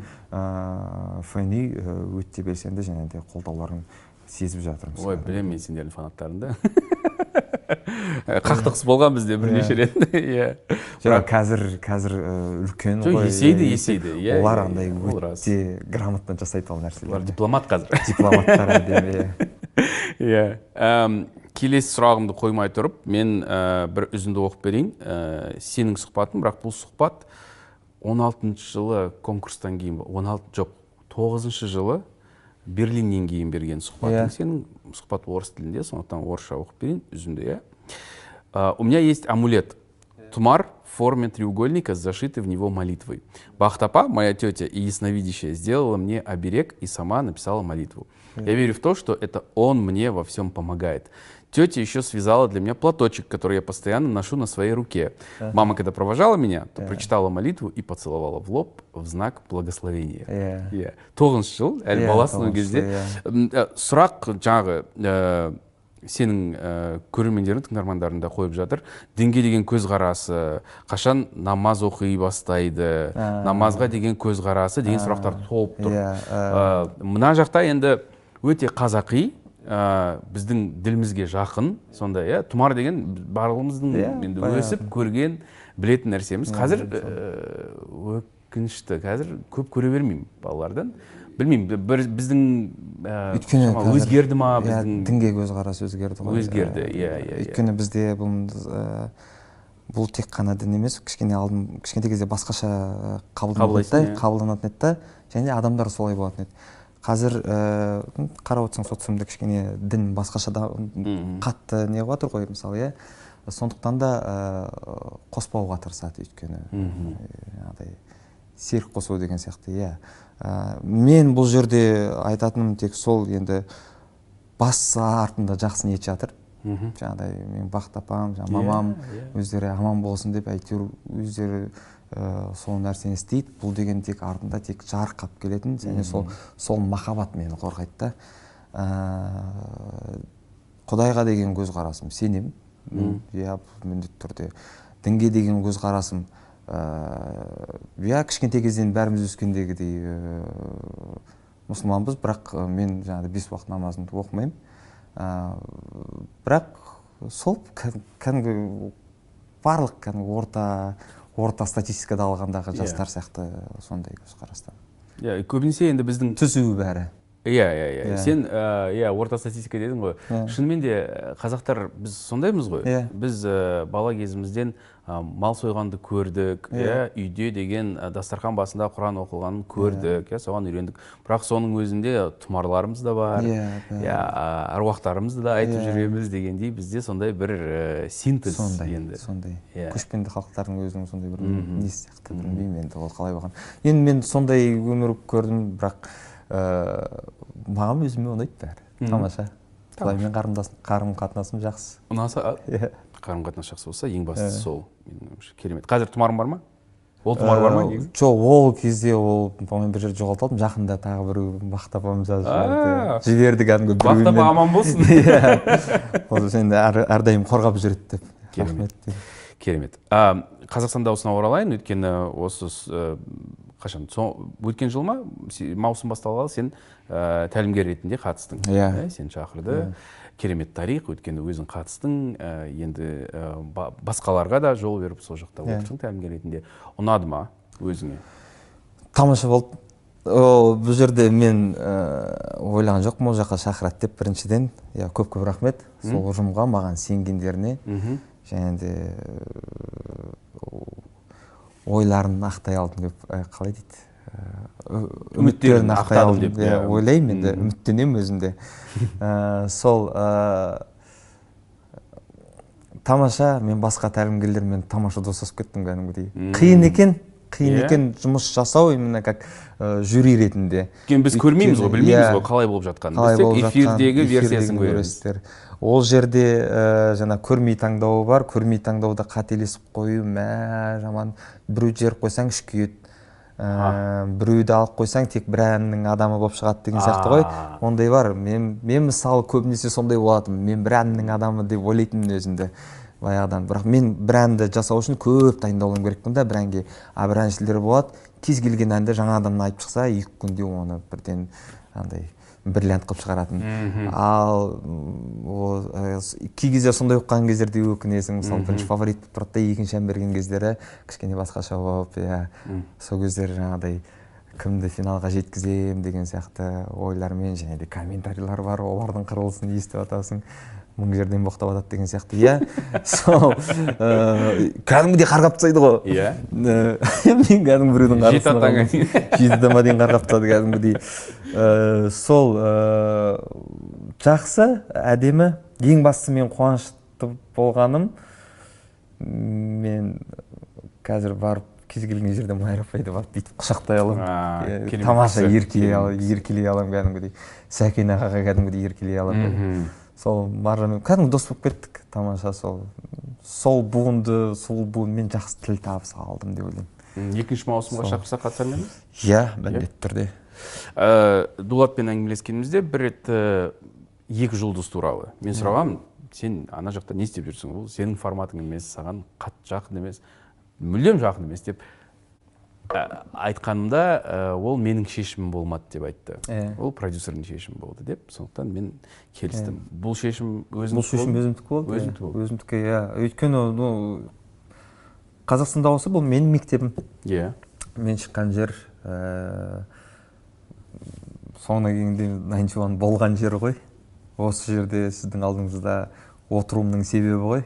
фэн-үй өте белсенді, және де қолдауларын сезіп жатырмыз. Ой, білем мен сендердің фанаттарында. Қақтықсы болған бізде бірнеше рет. Қазір үлкен ғой. Есейді. Олар андай өте грамотно жасайды ол нәрселерді. Олар дипломат қазір. Дипломаттар әдемі. Келесі сұрағымды қоймай тұрып, мен бір үзінді оқып берейін. Сенің сұхбатың, бірақ бұл сұхбат 16-шы жылы конкурстан кейін, 9-шы жылы Берлиннен кейін берген сұхбатың. Сенің сұхбат орыс тілінде, сондықтан орысша оқып берейін, үзінді. У меня есть амулет. Тумар в форме треугольника с зашитой в него молитвой. Бахтапа, моя тетя и ясновидящая, сделала мне оберег и сама написала молитву. Я верю в то, что это он мне во всем помогает. Тетя еще связала для меня платочек, который я постоянно ношу на своей руке. Мама, когда провожала меня, то прочитала молитву и поцеловала в лоб в знак благословения. 9-шы жыл, әлі баласының кезде. Сұрақ жаңағы сенің көрермендерің, тыңдармандарың да қойып жатыр. Дінге деген көзқарасы, қашан намаз оқи бастайды, намазға деген көзқарасы деген сұрақтар толып тұр. Мына жақта енді өте қазақи, біздің ділімізге жақын, сондай, тұмар деген барлығымыздың өсіп көрген, білетін нәрсеміз. Қазір өкінішті, қазір көп көре бермеймін балалардан. Білмеймін, біздің өзгерді ма? Дінге көзқарасы өзгерді ғой. Өзгерді, Өйткені бізде бұл тек қана дін емес, кішкентай кезде басқаша қабылданатын еді, және адамдар солай болатын еді. Қазір қарап отырсаң социумда кішкене дін басқаша қатты не қылып жатыр ғой, мысалы, сондықтан да қоспауға тырысады, өйткені жаңағыдай серік қосу деген сияқты. Иә, мен бұл жерде айтатыным тек сол, енді басы артында жақсы ниет жатыр. Жаңағыдай мен бақыт апам, мамам өздері аман болсын деп әйтеуір өздері сол нәрсені істейді. Бұл деген тек артында тек жарқап келетін, және сол махаббат мені қорғайды да. Құдайға деген көзқарасым сенем. Иә, міндетті түрде. Дінге деген көзқарасым, иә, кішкентай кезден бәріміз өскендегідей мұсылманбыз, бірақ мен жаңағыдай 5 уақыт намазымды оқымаймын. Бірақ сол кәдімгі барлық орта статистикада алғандағы жастар сияқты сондай көзқарастан. Иә, көбінесе енді біздің түсуі бәрі. Иә. Сен орта статистика дедің ғой. Шынымен де қазақтар біз сондаймыз ғой. Біз бала кезімізден мал сойғанды көрдік, үйде деген дастархан басында Құран оқылғанын көрдік, соған үйрендік. Бірақ соның өзінде тұмарларымыз да бар, аруақтарымызды да айтып жүреміз дегендей, бізде сондай бір синтез енді. Сондай. Көшпенді халықтардың өзінің сондай бір несі сияқты, білмеймін енді ол қалай болған. Енді мен сондай өмір көрдім, бірақ маған өзіме ұнайды бәрі. Тамаша. Құдаймен қарым-қатынасым жақсы. Ұнаса? Қарым-қатынас жақсы болса, ең бастысы сол. Керемет. Қазір тұмарың бар ма? Ол тұмар бар ма? Жоқ, ол кезде мен бір жерде жоғалтып алдым. Жақында тағы бір Бақыт апам жіберді кәдімгі біреумен. Бақыт апа аман болсын. Ол енді әрдайым қорғап жүреді деп. Керемет. Керемет. Қазақстан дауысына оралайын, өйткені осы қашан? Өткен жыл ма? Маусым басталғалы сен тәлімгер ретінде қатыстың. Сен шақырды. Керемет тарих, өткенде өзің қатыстың, енді басқаларға да жол беріп сол жақта оқыштың тәлімгер ретінде. Ұнады ма өзіңе? Тамаша болды. Бұл жерде мен ойлаған жоқпын, ол жаққа шақырады деп біріншіден. Көп рахмет сол ұжымға, маған сенгендеріне. Және де ойларын ақтай алдым деп қалай дейді? Үміттерін ақтай алдым деп ойлаймын, енді үміттенемін өзімде. Сол тамаша, мен басқа тәлімгерлермен тамаша достасып кеттім кәдімгідей. Қиын екен жұмыс жасау, именно как жюри ретінде. Біз көрмейміз ғой, білмейміз ғой қалай болып жатқанын. Эфирдегі версиясын көреміз. Ол жерде жаңа көрмей таңдауы бар, көрмей таңдауда қателесіп қою, жаман, біреуді жеріп қойсаң іш күйеді. Біреуді алып қойсаң тек бір әннің адамы болып шығады деген сияқты ғой. Ондай бар. Мен мысалы көбінесе сондай болатым. Мен бір әннің адамы деп ойлайтынмын өзімді баяғыдан. Бірақ мен бір әнді жасау үшін көп дайындалуым керекпін да, бір әнге. Бір әншілер болады, кез келген әнді жаңа адамнан айтып шықса, 2 күнде оны бірден андай бриллиант қылып шығаратын. Ал кей кезде сондай оқыған кездерде өкінесің, мысалы бірінші фаворит болып тұрады да, екінші ән берген кездері кішкене басқаша болып, сол кездері жаңағыдай кімді финалға жеткізем деген сияқты ойлармен, және де комментарийлар бар, олардың қырылысын естіп атасың, 1000 жерден боқтап атады деген сияқты. Сол кәдімгідей қарғап тастайды ғой. Мен кәдімгі біреудің жеті адамға дейін қарғап тастады кәдімгідей. Сол жақсы, әдемі. Ең бастысы мен қуанышты болғаным, мен қазір барып кез келген жерде Майра апайды барып бүйтіп құшақтай аламын. Тамаша еркелей аламын кәдімгідей. Сәкен ағаға кәдімгідей еркелей аламын. Сол Маржанмен кәдімгі дос болып кеттік. Тамаша сол буынмен жақсы тіл табыса алдым деп ойлаймын. 2-ші маусымға шақырса қатысар ма едіңіз? Иә, міндетті түрде. Дулатпен әңгімелескенімізде бір рет 2 жұлдыз туралы. Мен сұрағам, сен ана жақта не істеп жүрсің? Ол сенің форматың емес, саған қатты жақын емес, мүлдем жақын емес деп айтқанымда, ол менің шешімім болмады деп айтты. Ол продюсердің шешімі болды деп. Сондықтан мен келістім. Бұл шешім өзімдікі болды. Өзімдікі, иә. Өйткені Қазақстан дауысы бұл менің мектебім. Мен шыққан жер, соңына келгенде 91 болған жер ғой. Осы жерде сіздің алдыңызда отыруымның себебі ғой.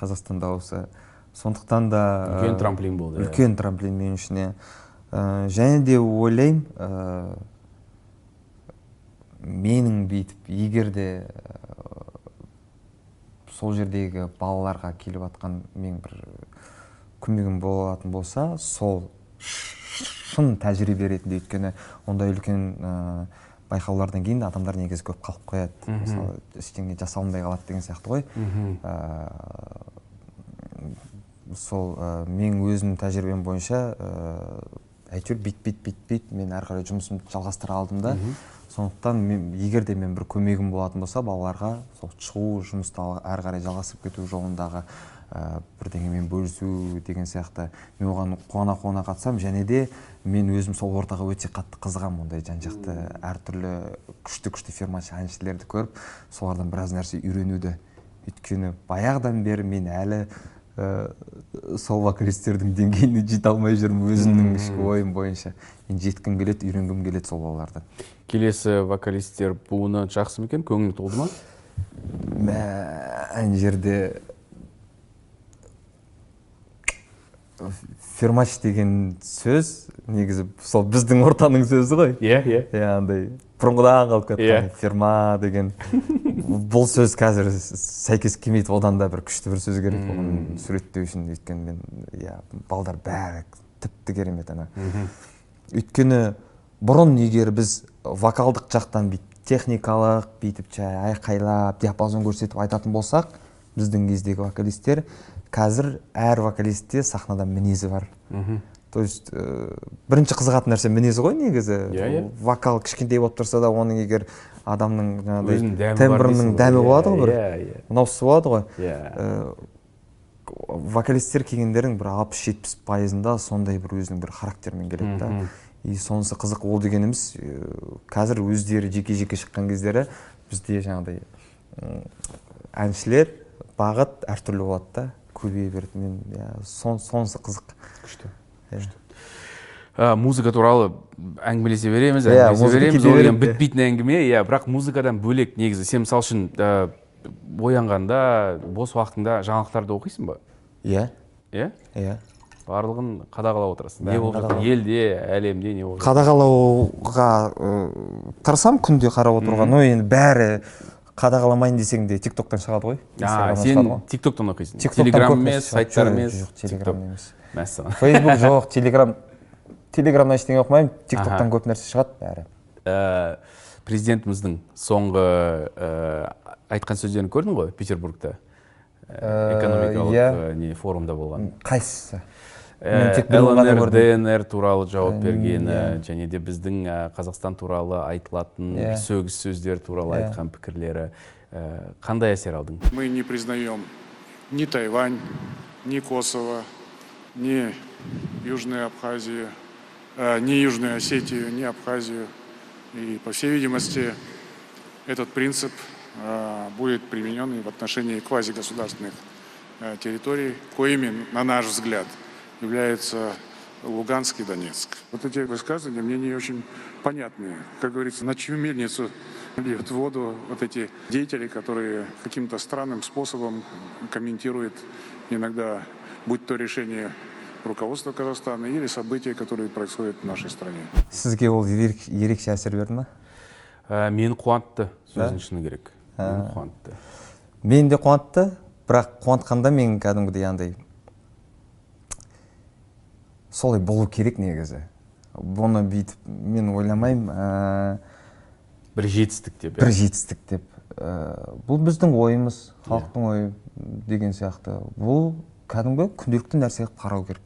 Қазақстан дауысы. Сондықтан да үлкен трамплин болды. Үлкен трамплин мен үшін. Және де ойлаймын, менің бүйтіп егер де сол жердегі балаларға келіп жатқан мен бір көмегім болатын болса, сол шын тәжірибе ретінде, өйткені ондай үлкен байқаулардан кейін адамдар негізі көп қалып қояды. Мысалы, ештеңе жасалмай қалады деген сияқты ғой. Сол мен өзімнің тәжірибем бойынша әйтеуір бит мен әрі қарай жұмысымды жалғастыра алдым да. Сондықтан егер де мен бір көмегім болатын болса, балаларға сол шығу, жұмысты әрі қарай жалғастырып кету жолындағы бірдеңемен бөлісу деген сияқты, мен оған қуана қатысам, және де мен өзім сол ортаға өте қатты қызығам, ондай жан-жақты әртүрлі күшті фермашы әншілерді көріп, солардан біраз нәрсе үйренуді. Өйткені баяғыдан бері мен әлі сол вокалистердің деңгейіне жете алмай жүрмін, өзімнің ішкі ойым бойынша. Мен жеткім келеді, үйренгім келеді сол балалардан. Келесі вокалистер буыны жақсы ма екен, көңілің толды ма? Ана жерде фермач деген сөз негізі сол біздің ортаның сөзі ғой. Иә. Андай бұрынғыдан қалып кеткен ферма деген. Бұл сөз қазір сәйкес келмейді, одан да бір күшті бір сөз керек оны суреттеу үшін. Өйткені мен балдар бәрі тіпті керемет ана. Өйткені бұрын егер біз вокалдық жақтан техникалық бүйтіп айқайлап диапазон көрсетіп айтатын болсақ, біздің кездегі вокалистер, қазір әр вокалистте сахнада мінезі бар. То есть бірінші қызығатын нәрсе мінезі ғой негізі. Вокал кішкентай болып тұрса да, оның егер адамның тембрінің дәмі болады ғой, бір ұнаусыз болады ғой. Вокалистер келгендердің бір 60-70%-ында сондай бір өзінің бір характермен келеді да. И сонысы қызық, ол дегеніміз қазір өздері жеке шыққан кездері бізде жаңағыдай әншілер бағыт әртүрлі болады да, көбейе берді. Мен сонысы қызық. Күшті. Музыка туралы әңгімелесе береміз, ол бітпейтін әңгіме. Бірақ музыкадан бөлек негізі, сен мысал үшін оянғанда, бос уақытыңда жаңалықтарды оқисың ба? Иә. Барлығын қадағалап отырасың. Не болып жатыр елде, әлемде не болып жатыр? Қадағалауға тырысам күнде қарап отыруға. Но енді бәрі қадағаламайын десең де тиктоктан шығады ғой. Сен тиктоктан оқисың? Телеграм емес, сайттар емес? Жоқ, телеграм емес. Мәссаған. Фейсбук жоқ, телеграмнан ештеңе оқымаймын, тиктоктан көп нәрсе шығады бәрі. Президентіміздің соңғы айтқан сөздерін көрдің ғой Петербургта? Экономикалық форумда болған. Қайсысы? ЛНР, ДНР туралы жауап бергені, және де біздің Қазақстан туралы айтылатын сөгіс сөздер туралы айтқан пікірлері. Қандай әсер алдың? Мы не признаем ни Тайвань, ни Косово, ни Южную Абхазию, ни Южную Осетию, ни Абхазию. И, по всей видимости, этот принцип будет применен и в отношении квазигосударственных территорий, коими, на наш взгляд, являются Луганск и Донецк. Вот эти высказывания мне не очень понятны. Как говорится, на чью мельницу льют воду вот эти деятели, которые каким-то странным способом комментируют иногда, будь то решение руководства Казахстана или события, которые происходят в нашей стране. Сізге ол ерекше әсер берді ма? Мені қуантты, сөзін шыны керек. Мені қуантты. Мен де қуантты, бірақ қуантқанда мен кәдімгідей андай солай болу керек негізі. Бұны бүйтіп мен ойламаймын. Бір жетістік деп. Бір жетістік деп. Бұл біздің ойымыз, халықтың ойы деген сияқты. Бұл кәдімгі күнделікті нәрсе қарау керек.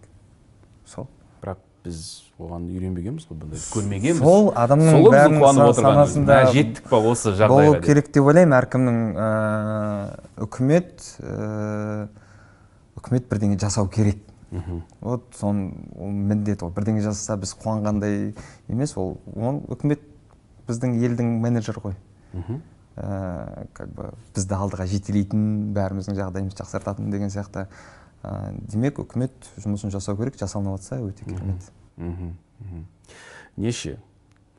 Сол. Бірақ біз оған үйренбегенбіз ғой, бұндай көрмегенбіз. Сол адамның бәрінің санасында жеттік па осы жағдайға? Болу керек деп ойлаймын. Әркімнің үкімет бірдеңе жасау керек. Вот сон міндет, ол бірдеңе жасаса біз қуанғандай емес, ол үкімет біздің елдің менеджер ғой. Бізді алдыға жетелейтін, бәріміздің жағдайымызды жақсартатын деген сияқты. Демек, үкімет жұмысын жасау керек, жасалынып жатса өте керемет. Неше?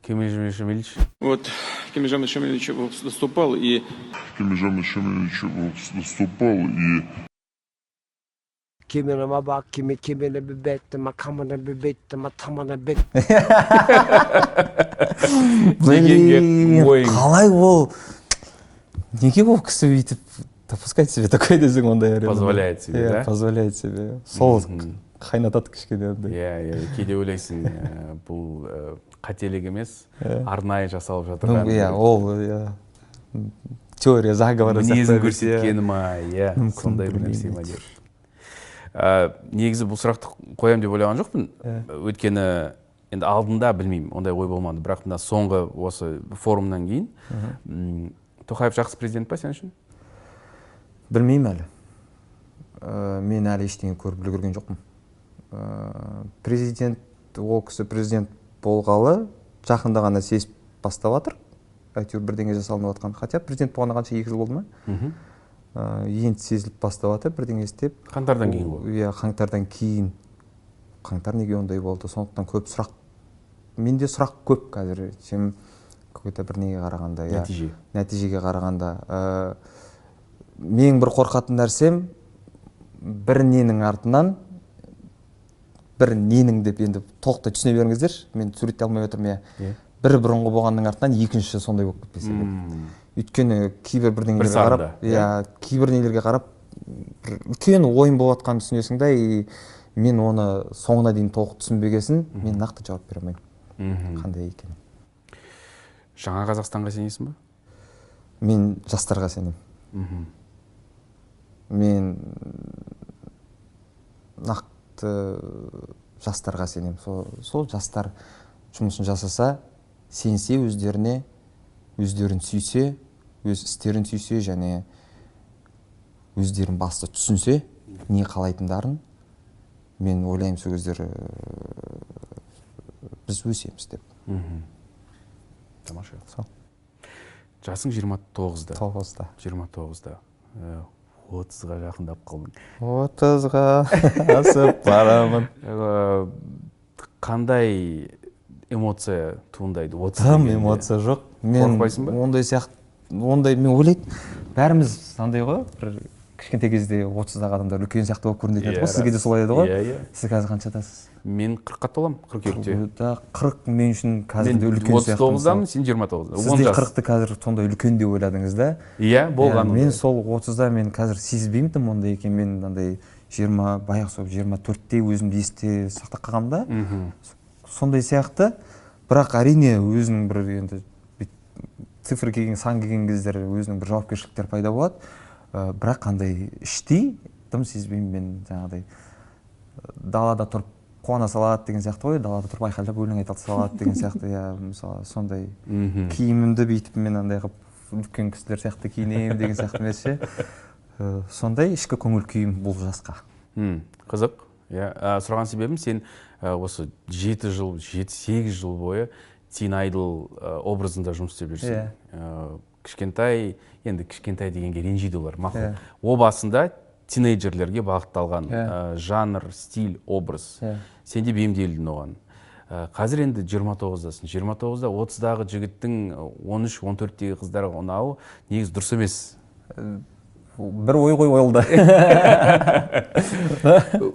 Кемелжан Шамилевич? Вот Кемелжан Шамилевич выступал и... Кемене бак, кемене бебетті, макамана бебетті, матамана бет. Қалай ол? Неге ол кісі өйтіп допускать себе такой десең ондай әрине. Позволяет себе, да? Позволяет себе. Сол қайнатады кішкене. Иә, кейде ойлайсың, бұл қателік емес, арнайы жасалып жатырған. Иә, ол теория заговора мінезін көрсеткені ма, иә, сондай бір нәрсе ма деп. Негізі бұл сұрақты қоям деп ойлаған жоқпын. Өйткені енді алдында білмеймін, ондай ой болмады. Бірақ мына соңғы осы форумнан кейін Тоқаев жақсы президент па сен үшін? Білмеймін әлі. Мен әлі ештеңе көріп үлгерген жоқпын. Президент, ол кісі президент болғалы жақында ғана сезіп бастап жатыр. Әйтеуір бірдеңе жасалынып жатқан. Хотя президент болғанда қанша 2 жыл болды ма? Енді сезіліп бастап жатыр, бірдеңе істеп. Қаңтардан кейін болды. Иә, қаңтардан кейін. Қаңтар неге ондай болды? Сондықтан көп сұрақ. Менде сұрақ көп қазір. Чем какой-то бір неге қарағанда, нәтижеге қарағанда. Мен бір қорқатын нәрсем бір ненің артынан бір ненің деп енді толықтай түсіне беріңіздер. Мен суреттей алмай отырмын, иә. Бір бұрынғы болғанның артынан екіншісі сондай болып кетпесе керек. Өйткені кейбір бірдеңелерге қарап, иә, кейбір нелерге қарап үлкен ойын болып жатқанын түсінесің да, мен оны соңына дейін толық түсінбегесін, мен нақты жауап бере алмаймын. Қандай екен. Жаңа Қазақстанға сенесің ба? Мен жастарға сенемін. Мен нақты жастарға сенемін. Сол жастар жұмысын жасаса, сенсе өздеріне, өздерін сүйсе, өз істерін сүйсе және өздерін басты түсінсе, не қалайтындарын, мен ойлаймын сол кездері біз өсеміз деп. Тамаша. Жасың 29-да. 29-да. 30-ға жақындап қалдың. 30-ға асып барамын. Қандай эмоция туындайды? Тым эмоция жоқ. Қорқпайсың ба? Ондай мен ойлаймын, бәріміз андай ғой, бір кішкентай кезде 30-дағы адамдар үлкен сияқты болып көрінетін еді ғой. Сізге де солай еді ғой? Сіз қазір қаншадасыз? Мен 40-қа толамын, 42-те. 40 мен үшін қазір де үлкен сияқты. Мен 39-дамын, сен 29-да. Сіз де 40-ты қазір сондай үлкен деп ойладыңыз да? Иә, болған. Мен сол 30-да мен қазір сезбеймін тым ондай екен. Мен андай 20, баяғы сол 24-те өзімді есте сақтап қалғам да. Сондай сияқты. Бірақ әрине өзінің бір енді цифр келген, сан келген кездер өзінің бір жауапкершіліктер пайда болады. Бірақ қандай іштей тым сезбеймін мен жаңағыдай далада тұрып қуана салады деген сияқты ғой, далада тұрып айқайлап өлең айта салады деген сияқты, иә, мысалы сондай киімімді бүйтіп мен андай қылып үлкен кісілер сияқты киінемін деген сияқты емес ше. Сондай ішкі көңіл күйім бұл жасқа. Қызық. Иә, сұраған себебім сен осы 7-8 жыл бойы Teen Idol образында жұмыс істеп жүрсің. Кішкентай, енді кішкентай дегенге ренжиді олар, мақұл. О басында тинейджерлерге бағытталған жанр, стиль, образ. Сен де бейімделдің оған. Қазір енді 29-дасың. 29-да 30-дағы жігіттің 13-14-тегі қыздарға ұнауы негіз дұрыс емес. Бір ой ойылды.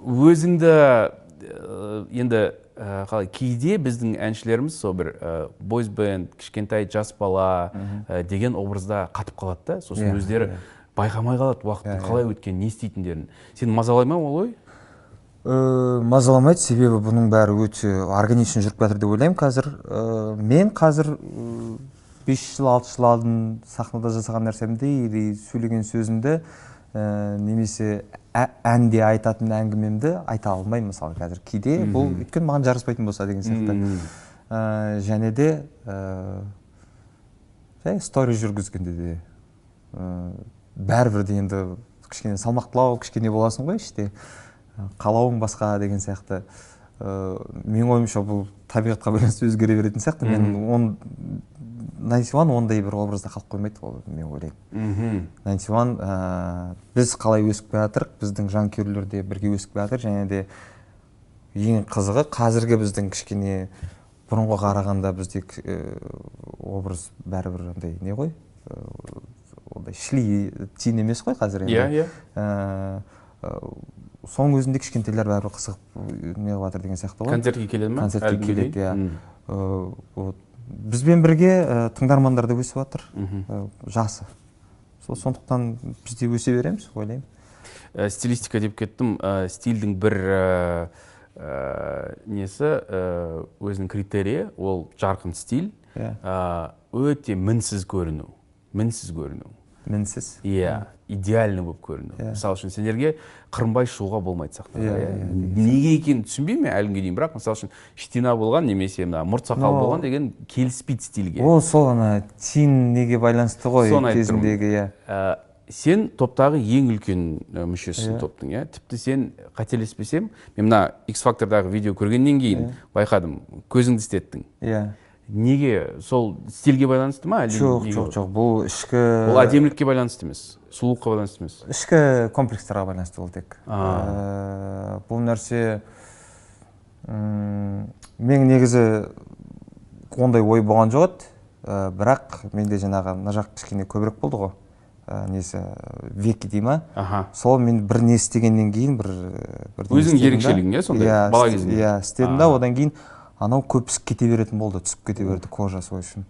Өзіңді енді қалай кейде біздің әншілеріміз сол бір бойз бенд, кішкентай жас бала деген образда қатып қалады да, сосын өздері байқамай қалады уақыттың қалай өткен, не істейтіндерін. Сен мазалай ма ол ой? Мазаламайды, себебі бұның бәрі өте органично жүріп жатыр деп ойлаймын қазір. Мен қазір 5 жыл, 6 жыл алдын сахнада жасаған нәрсемді или сөйлеген сөзімді немесе әнде айтатын әңгімемді айта алмаймын мысалы қазір. Кейде бұл өйткені маған жараспайтын болса деген сияқты. Және де стори жүргізгенде де бәрібір де енді кішкене салмақтылау, кішкене боласың ғой іште. Қалауың басқа деген сияқты. Мен ойымша бұл табиғатқа байланысты өзгере беретін сияқты. Мен 91 ондай бір образда қалып қоймайды, мен ойлаймын. 91 біз қалай өсіп жатырық, біздің жанкүйерлер де бірге өсіп жатыр, және де ең қызығы қазіргі біздің кішкене бұрынғы қарағанда бізде образ бәрібір андай не ғой? Ондай шли тиін емес қой қазір енді. Соның өзінде кішкентайлар бәрібір қызығып не қылып жатыр деген сияқты ғой. Концертке келеді ме? Концертке келеді, иә. Бізбен бірге тыңдармандар да өсіп жатыр, жасы. сондықтан біз де өсе береміз ойлаймын. Стилистика деп кеттім. Стильдің бір несі, өзінің критерийі, ол жарқын стиль, өте мінсіз көріну. Мінсіз? Иә, идеальный болып көріну. Мысалы үшін сендерге қырынбай шығуға болмайды сақтыға. Неге екенін түсінбеймін әлімге дейін, бірақ мысалы үшін штина болған, немесе мұрт сақал болған деген келіспейді стильге. Ол сол тин неге байланысты ғой кезіндегі. Сен топтағы ең үлкен мүшесің топтың, тіпті сен қателеспесем, мен мына X-Factor'дағы видео көргеннен кейін байқадым, көзіңді істеттің. Неге, сол стильге байланысты ма? Жоқ, бұл ішкі... Ол әдемілікке байланысты емес, сұлулыққа байланысты емес. Ішкі комплекстарға байланысты ол тек. Бұл нәрсе, мен негізі ондай ой болған жоқ еді, бірақ менде жаңағы мына жақ кішкене көбірек болды ғой. Несі, веки дей ма? Сол мен бір не істегеннен кейін, өзің ерекшелігің, сондай, бала кезінде? Иә, істедім да, одан кейін анау көп кете беретін болды, түсіп кете берді кожа сол үшін.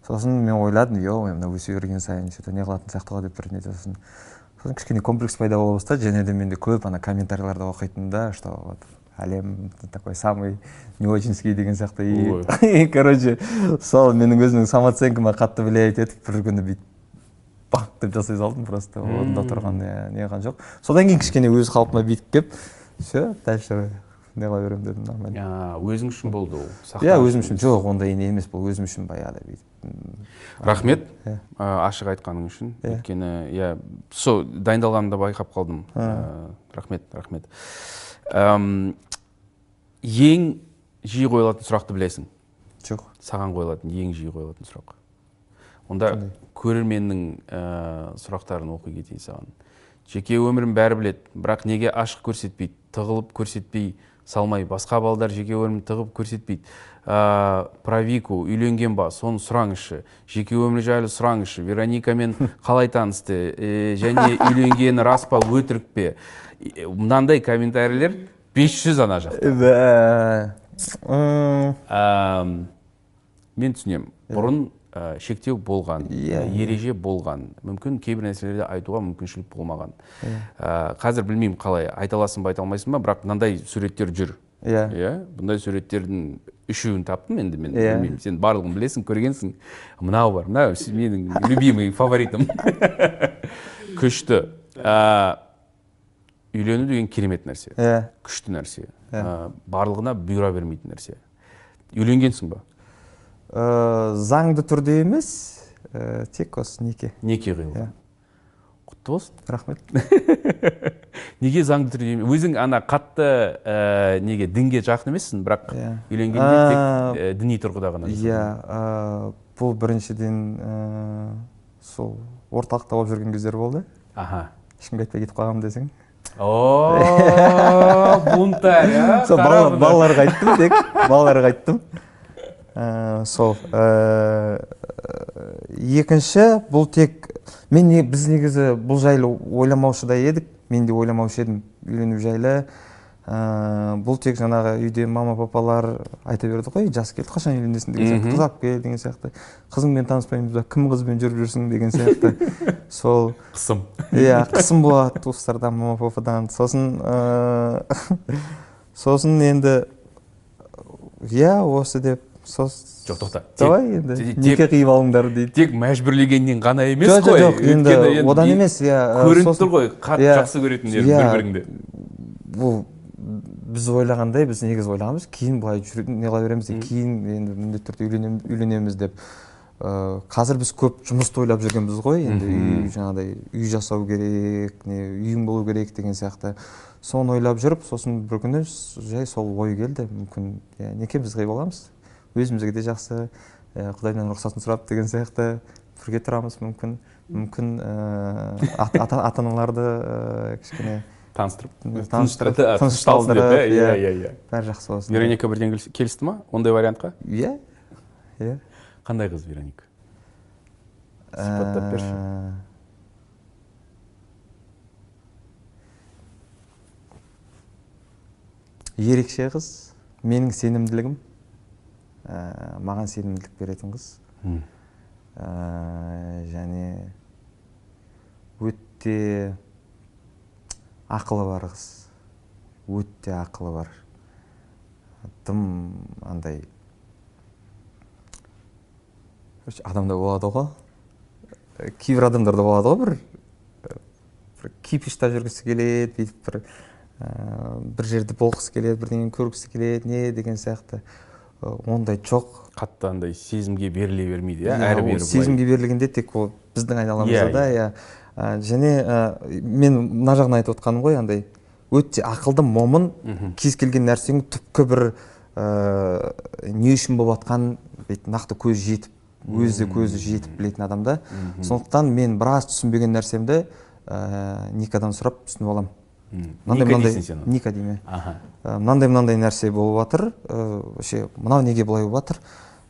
Сосын мен ойладым, мына өсе берген сайын не қылатын сияқты ғой деп бір не сосын кішкене комплекс пайда бола бастады, және де менде көп комментарийлерді оқитын да, что әлем такой самый не очинский деген сияқты. Короче, сол менің өзімнің самооценкама қатты влиять етіп, бір күні бүйтіп бақ деп жасай салдым просто, орында тұрған не қылған жоқ. Содан кейін кішкене өз қалпыма бүйтіп кеп, все, дальше не қыла беремін дедім, нормально. Өзің үшін болды ол? Иә, өзім үшін. Жоқ, ондай не емес, бұл өзім үшін баяғыда бүйтіп. Рахмет, ашық айтқаның үшін. Өйткені, сол дайындалғанымда байқап қалдым. Рахмет. Ең жиі қойылатын сұрақты білесің? Жоқ. Саған қойылатын, ең жиі қойылатын сұрақ. Онда көрерменнің сұрақтарын оқи кетейін саған. Жеке өмірін бәрі біледі, бірақ неге ашық көрсетпейді, тығылып көрсетпей салмай, басқа балдар жеке өмірін тығып көрсетпейді. Про Вику үйленген ба, соны сұраңызшы. Жеке өмірі жайлы сұраңызшы. Вероникамен қалай танысты, және үйленгені рас па, өтірік пе? Мынандай комментарийлер 500 ана жақта. Мен түсінем, бұрын шектеу болған, ереже болған, мүмкін кейбір нәрселерді айтуға мүмкіншілік болмаған. Қазір білмеймін қалай, айта аласың ба, айта алмайсың ба, бірақ мынандай суреттер жүр. Бұндай суреттердің үшеуін таптым енді, мен білмеймін, сен барлығын білесің, көргенсің. Мынау бар, мынау менің любимый фаворитім. Күшті. Үйлену деген керемет нәрсе, күшті нәрсе, барлығына бұйыра бермейтін нәрсе. Үйленгенсің ба? Заңды түрде емес, тек осы неке. Неке қиылды. Құтты болсын. Рахмет. Неге заңды түрде емес? Өзің қатты неге дінге жақын емессің, бірақ үйленгенде тек діни тұрғыда ғана. Иә, бұл біріншіден сол орталықта болып жүрген кездер болды. Ешкімге айтпай кетіп қалғам десең. Бунтарь, балаларға айттым, тек балаларға айттым. Сол. Екінші, бұл тек, біз негізі бұл жайлы ойламаушы да едік, мен де ойламаушы едім үйлену жайлы. Бұл тек жаңағы үйде мама-папалар айта берді ғой, жас келді, қашан үйленесің деген сияқты, қызап кел деген сияқты, қызыңмен таныспаймыз ба, кім қызбен жүріп жүрсің деген сияқты. Сол. Қысым. Иә, қысым болады туыстардан, мама-пападан. Сосын енді, иә, осы деп, жоқ, тоқта. Давай енді, неке қиып алыңдар дейді. Тек мәжбүрлегеннен ғана емес қой. Жоқ, енді одан емес. Көрініп тұр ғой, жақсы көретіндер бір-біріңді. Бұл біз ойлағандай, біз негіз ойлағанбыз, кейін былай не қыла береміз де, кейін енді міндетті түрде үйленеміз деп. Қазір біз көп жұмысты ойлап жүргенбіз ғой, енді жаңағыдай үй жасау керек, үйің болу керек деген сияқты. Соны ойлап жүріп, сосын бір күні жай сол ой келді, мүмкін некеміз қиып аламыз. Өзімізге де жақсы, Құдайдан рұқсатын сұрап деген сияқты бірге тұрамыз, мүмкін ата-аналарды кішкене тынышталдырып, бәрі жақсы болсын. Вероника бірден келісті ма, ондай вариантқа? Иә. Қандай қыз Вероника? Сипаттап берші. Ерекше қыз, менің сенімділігім, маған сенімділік беретін қыз. Және өте ақылы бар қыз, өте ақылы бар, тым андай адамда болады ғой, кейбір адамдарда болады ғой, бір кипишта жүргісі келеді, бүйтіп бір жерде болғысы келеді, бірдеңені көргісі келеді, не деген сияқты. Ондай жоқ. Қатты андай сезімге беріле бермейді, әрі-бері былай. Сезімге берілгенде тек ол біздің айналамызда, иә. Және мен мына жағын айтып отқаным ғой, андай өте ақылды, момын, кез келген нәрсенің түпкі бір не үшін болып жатқанын нақты көз жетіп, көзі жетіп білетін адамда. Сондықтан мен біраз түсінбеген нәрсемді Никадан сұрап түсініп алам. Ника дейсің сен? Ника дейме. Мынандай нәрсе болып жатыр, мынау неге бұлай болып жатыр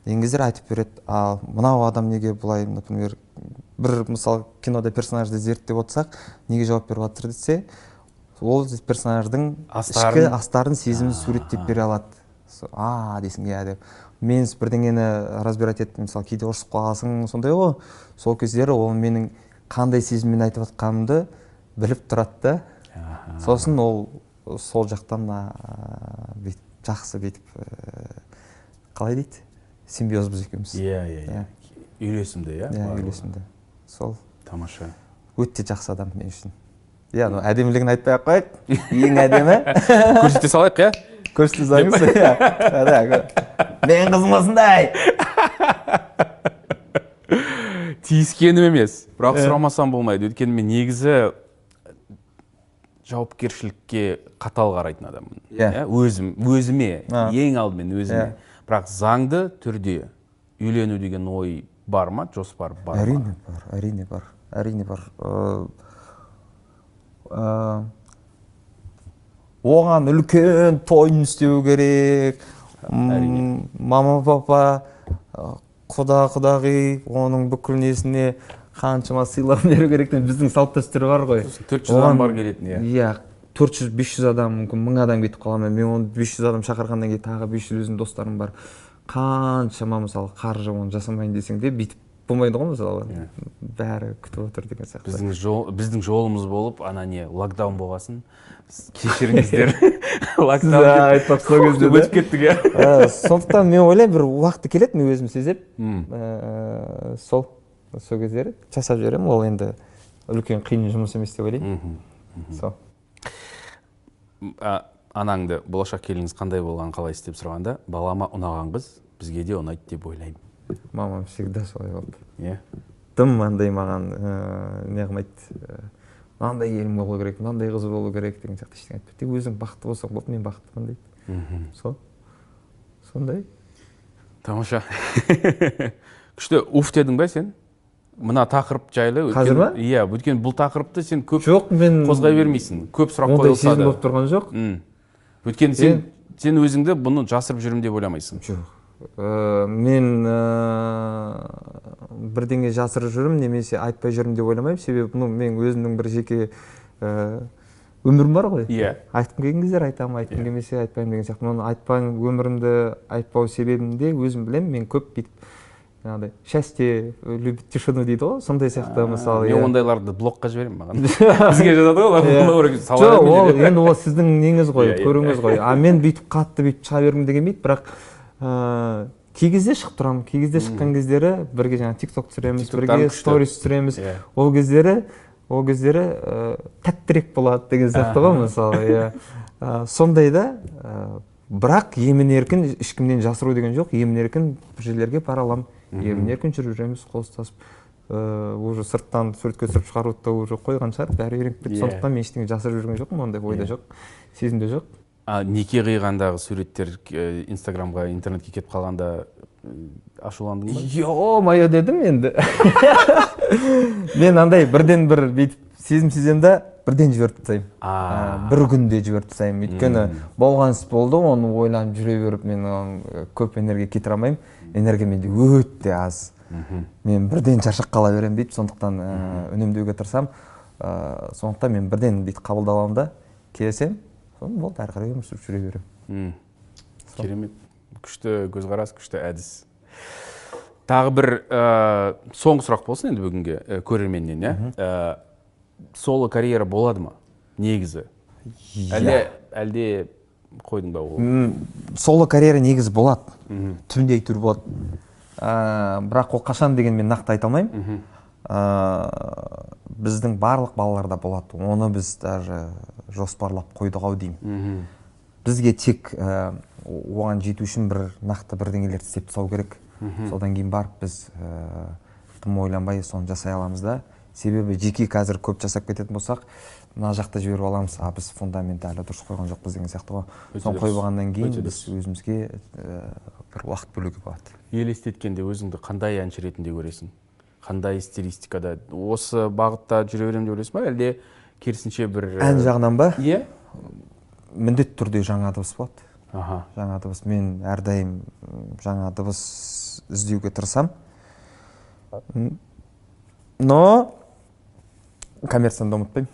деген кездер айтып береді. Ал мынау адам неге бұлай, например, бір мысалы кинода персонажды зерттеп отырсақ, неге жауап беріп жатыр десе, ол персонаждың ішкі астарын, сезімін суреттеп бере алады. Дейсің, иә деп. Мен бірдеңені разбирать етіп, мысалы кейде ұрысып қаласың, сондай ғой. Сол кездері ол менің қандай сезіммен айтып жатқанымды біліп тұрады да. Сосын ол сол жақтан жақсы бүйтіп қалай дейді? Симбиоз біз екеуміз. Иә. Үйлесімді, иә? Иә, үйлесімді. Сол. Тамаша. Өте жақсы адам мен үшін. Иә, әдемілігін айтпай ақ қояйық. Ең әдемі. Көрсете салайық, иә? Көрсете салыңыз. Мен қызым осындай. Тиіскенім емес, бірақ сұрамасам болмайды. Өйткені мен негізі жауапкершілікке қатал қарайтын адаммын. Өзіме, ең алдымен өзіме. Бірақ заңды түрде үйлену деген ой бар ма, жоспар бар ма? Әрине бар. Оған үлкен тойын істеу керек. Мама, папа, құда-құдағи, оның бүкіл несіне қаншама сыйлық беру керек. Біздің салт дәстүр бар ғой. 400 адам бар келетін, иә. 400-500 адам, мүмкін 1000 адам кетіп қалған. Мен оны 500 адам шақырғаннан кейін тағы 500 өзім достарым бар. Қаншама мысалы қаржы оны жасамайын десең де бүйтіп болмайды ғой, мысалы. Бәрі күтіп отыр деген сияқты. Біздің жолымыз болып, локдаун болғасын. Кешіріңіздер. Локдаун өтіп кеттік, иә. Сондықтан мен ойлаймын, бір уақыты келеді, мен өзім сезеп. Сол кездері жасап жіберемін, ол енді үлкен қиын жұмыс емес деп ойлаймын. Сол. Анаңды, болашақ келініңіз қандай болғанын қалайсыз деп сұрағанда, балама ұнаған қыз бізге де ұнайды деп ойлаймын. Мамам всегда солай болды. Иә. Тым андай маған не қылмайды, мынандай келін болу керек, мынандай қыз болу керек деген сияқты ештеңе айтпайды. Тек өзің бақытты болсаң болды, мен бақыттымын дейді. Сондай. Тамаша. Күшті уф дедің бе сен? Мына тақырып жайлы. Қазір ма? Иә, өйткені бұл тақырыпты сен көп қозғай бермейсің. Көп сұрақ қойылса да. Ондай сезім болып тұрған жоқ. Өйткені сен өзіңді бұны жасырып жүрмін деп ойламайсың. Жоқ. Мен бірдеңе жасырып жүрмін, немесе айтпай жүрмін деп ойламаймын. Себебі мен өзімнің бір жеке өмірім бар ғой. Айтқым келген кездер айтамын, айтқым келмесе айтпаймын деген сияқты. Оны айтпай өмірімді айтпау себебінде өзім білемін, мен көп бүйтіп счастье любит тишину дейді ғой, сондай сияқты мысалы. Мен ондайларды блокқа жіберемін маған. Бізге жазады ғой, жоқ, ол енді ол сіздің неңіз ғой, көріңіз ғой. Мен бүйтіп қатты бүйтіп шыға бергім де келмейді, бірақ кей кезде шығып тұрамын, кей кезде шыққан кездері бірге жаңа TikTok түсіреміз, бірге сторис түсіреміз. Ол кездері тәттірек болады деген сияқты ғой мысалы. Сондайда бірақ емін-еркін ешкімнен жасыру деген жоқ, емін-еркін бір жерлерге бара аламын, емін-еркін жүреміз, қол ұстасып. Уже сырттан суретке түсіріп шығаруды да уже қойған шығар, бәрі үйреніп кетті. Сондықтан мен ештеңе жасырып жүрген жоқпын, ондай ойда жоқ, сезімде жоқ. Неке қиғандағы суреттер Инстаграмға, интернетке кетіп қалғанда ашуландың ба? Йо-майо дедім енді. Мен андай бірден бір сезім сеземді, бірден жіберіп тастаймын. Бір күнде жіберіп тастаймын. Өйткені болған іс болды, оны ойланып жүре беріп мен көп энергия кетіре алмаймын. Энергия менде өте аз. Мен бірден шаршап қала беремін дейді, сондықтан үнемдеуге тырысамын. Сондықтан мен бірден дейді қабылдап аламын да, келсем, соны болды, әрі қарай өмір сүріп жүре беремін. Керемет. Күшті көзқарас, күшті әдіс. Тағы бір соңғы сұрақ болсын енді бүгінге көрерменнен, иә? соло карьера болады ма негізі? Әлде қойдың ба ол? Соло карьера негізі болады, түбінде әйтеуір болады. Бірақ ол қашан деген мен нақты айта алмаймын. Біздің барлық балаларда болады, оны біз даже жоспарлап қойдық ау деймін. Бізге тек оған жету үшін бір нақты бірдеңелерді істеп тастау керек. Содан кейін барып біз тым ойланбай соны жасай аламыз да. Себебі жеке қазір көп жасап кететін болсақ, мына жақта жіберіп аламыз, біз фундамент әлі дұрыс қойған жоқпыз деген сияқты ғой. Соны қойып алғаннан кейін біз өзімізге бір уақыт бөлуге болады. Елестеткенде өзіңді қандай әнші ретінде көресің? Қандай стилистикада? Осы бағытта жүре беремін деп ойлайсың ба, әлде керісінше бір ән жағынан ба? Иә. Міндетті түрде жаңа дыбыс болады. Жаңа дыбыс. Мен әрдайым жаңа дыбыс іздеуге тырысам. Но коммерцияны да ұмытпаймын.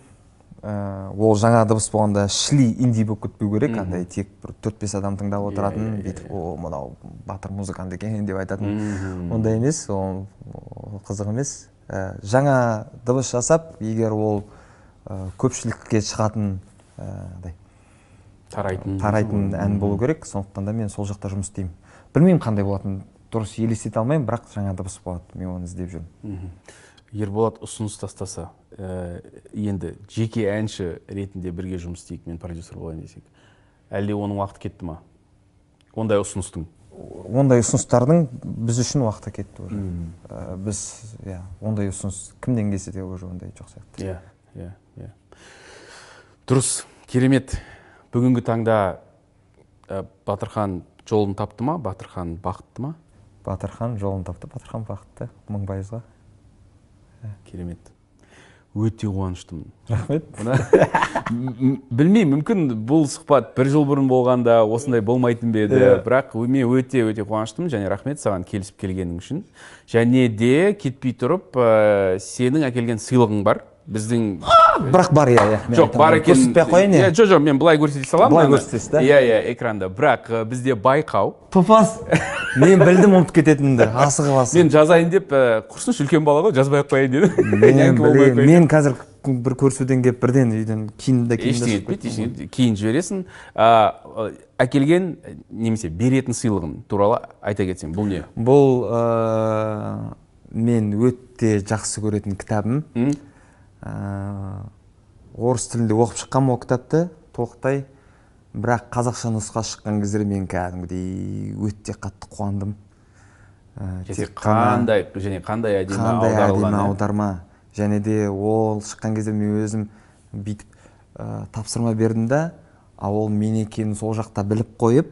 Ол жаңа дыбыс болғанда шли инди болып кетпеу керек, андай тек бір 4-5 адам тыңдап отыратын, бүйтіп, мынау батыр музыкант екен деп айтатын. Ондай емес, ол қызық емес. Жаңа дыбыс жасап, егер ол көпшілікке шығатын тарайтын ән болу керек, сондықтан да мен сол жақта жұмыс істеймін. Білмеймін қандай болатын, дұрыс елестете алмаймын, бірақ жаңа дыбыс болады, мен оны іздеп жүрмін. Ерболат ұсыныс тастаса, енді жеке әнші ретінде бірге жұмыс істейік, мен продюсер болайын десек, әлде оның уақыты кетті ма? Ондай ұсыныстың? Ондай ұсыныстардың біз үшін уақыты кетті уже. Біз, ондай ұсыныс кімден келсе де уже ондай жоқ сияқты. Дұрыс, керемет. Бүгінгі таңда Батырхан жолын тапты ма? Батырхан бақытты ма? Батырхан жолын тапты, Батырхан бақытты, 1000%-ға. Керемет. Өте қуаныштымын. Рахмет. Білмеймін, мүмкін бұл сұхбат бір жыл бұрын болғанда осындай болмайтын беді, бірақ мен өте қуаныштымын, және рахмет саған келісіп келгенің үшін. Және де кетпей тұрып, сенің әкелген сыйлығың бар. Біздің бірақ бар, жоқ, бар екен. Көрсетпей қойын, жоқ, мен былай көрсете саламын. Былай көрсетесіз, да? Экранда. Бірақ бізде байқау. Топас. Мен білдім ұмытып кететінді, асығып. Мен жазайын деп, құрсыншы үлкен бала ғой, жазбай қойын дедім. Мен қазір бір көрсуден кеп бірден үйден кейін кейін жібересің. Әкелген немесе беретін сыйлығын туралы айта кетсең, бұл не? Бұл мен өте жақсы көретін кітабым. Орыс тілінде оқып шыққам ол кітапты толықтай, бірақ қазақша нұсқа шыққан кезде мен кәдімгідей өте қатты қуандым. Қандай әдемі аударма. Және де ол шыққан кезде мен өзім бүйтіп тапсырма бердім да, ол мен екенін сол жақта біліп қойып,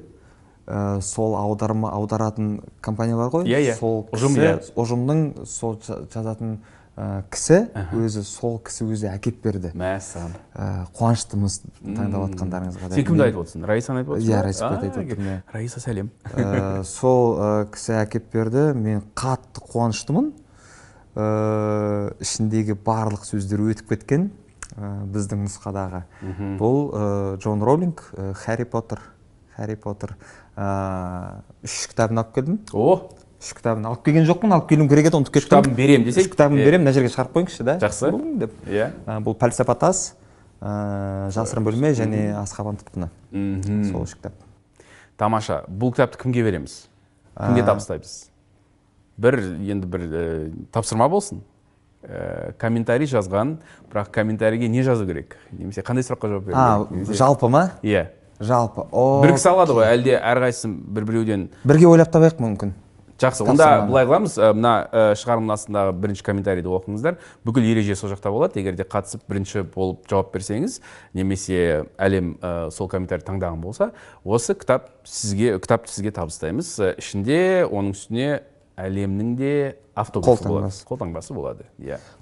сол аударатын компания бар ғой, сол ұжымның сол жазатын кісі өзі, сол кісі өзі әкеп берді. Мәссаған. Қуаныштымыз таңдап атқандарыңызға. Сен кімді айтып отырсың? Раисаны айтып отырсың? Раисаны айтып отырмын. Раиса, сәлем. Сол кісі әкеп берді, мен қатты қуаныштымын. Ішіндегі барлық сөздер өтіп кеткен біздің нұсқадағы. Бұл Джон Роулинг, Харри Поттер 3 кітабын алып келдім. 3 кітабын алып келген жоқпын, алып келуім керек еді, ұмытып кеттім. Кітабын берем десек? Кітабын берем, мына жерге шығарып қойыңызшы, да? Жақсы. Бұл пәлсапа тас, жасырын бөлме және Асқабан тұтқыны. Сол 3 кітап. Тамаша. Бұл кітапты кімге береміз? Кімге табыстаймыз? Енді бір тапсырма болсын. Комментарий жазған, бірақ комментарийге не жазу керек? Немесе қандай сұраққа жауап беру керек? Жалпы ма? Иә. Жалпы. Бір кісі алады ғой, әлде әрқайсысын бір-біреуден? Бірге ойлап табайық мүмкін. Жақсы, онда былай қыламыз, мына шығарылымның астындағы бірінші комментарийді оқыңыздар. Бүкіл ереже сол жақта болады. Егер де қатысып бірінші болып жауап берсеңіз, немесе әлем сол комментарий таңдаған болса, осы кітапты сізге табыстаймыз. Ішінде оның үстіне әлемнің де қолтаңбасы болады.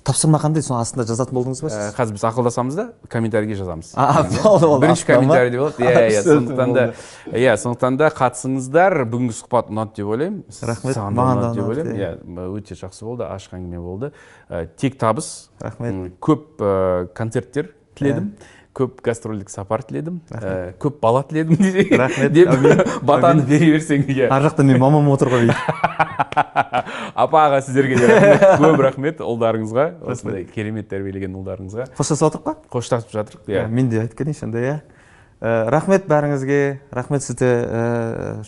Тапсырма қандай, соның астында жазатын болдыңыз ба сіз? Қазір біз ақылдасамыз да, комментарийге жазамыз. Бірінші комментарийде болады. Сондықтан да қатысыңыздар. Бүгінгі сұхбат ұнады деп ойлаймын. Рахмет. Өте жақсы болды, ашық әңгіме болды. Тек табыс, рахмет. Көп концерттер тіледім. Көп гастрольдік сапар тіледім, көп бала тіледім деп батаны бере берсең. Ар жақта мен мамам отыр ғой. апа аға сіздерге де рахмет, көп рахмет ұлдарыңызға, осындай керемет тәрбиелеген ұлдарыңызға. Қоштасып отырық па? Қоштасып жатырық, иә. Мен де айтып кетейінші онда, иә. Рахмет бәріңізге, рахмет сізді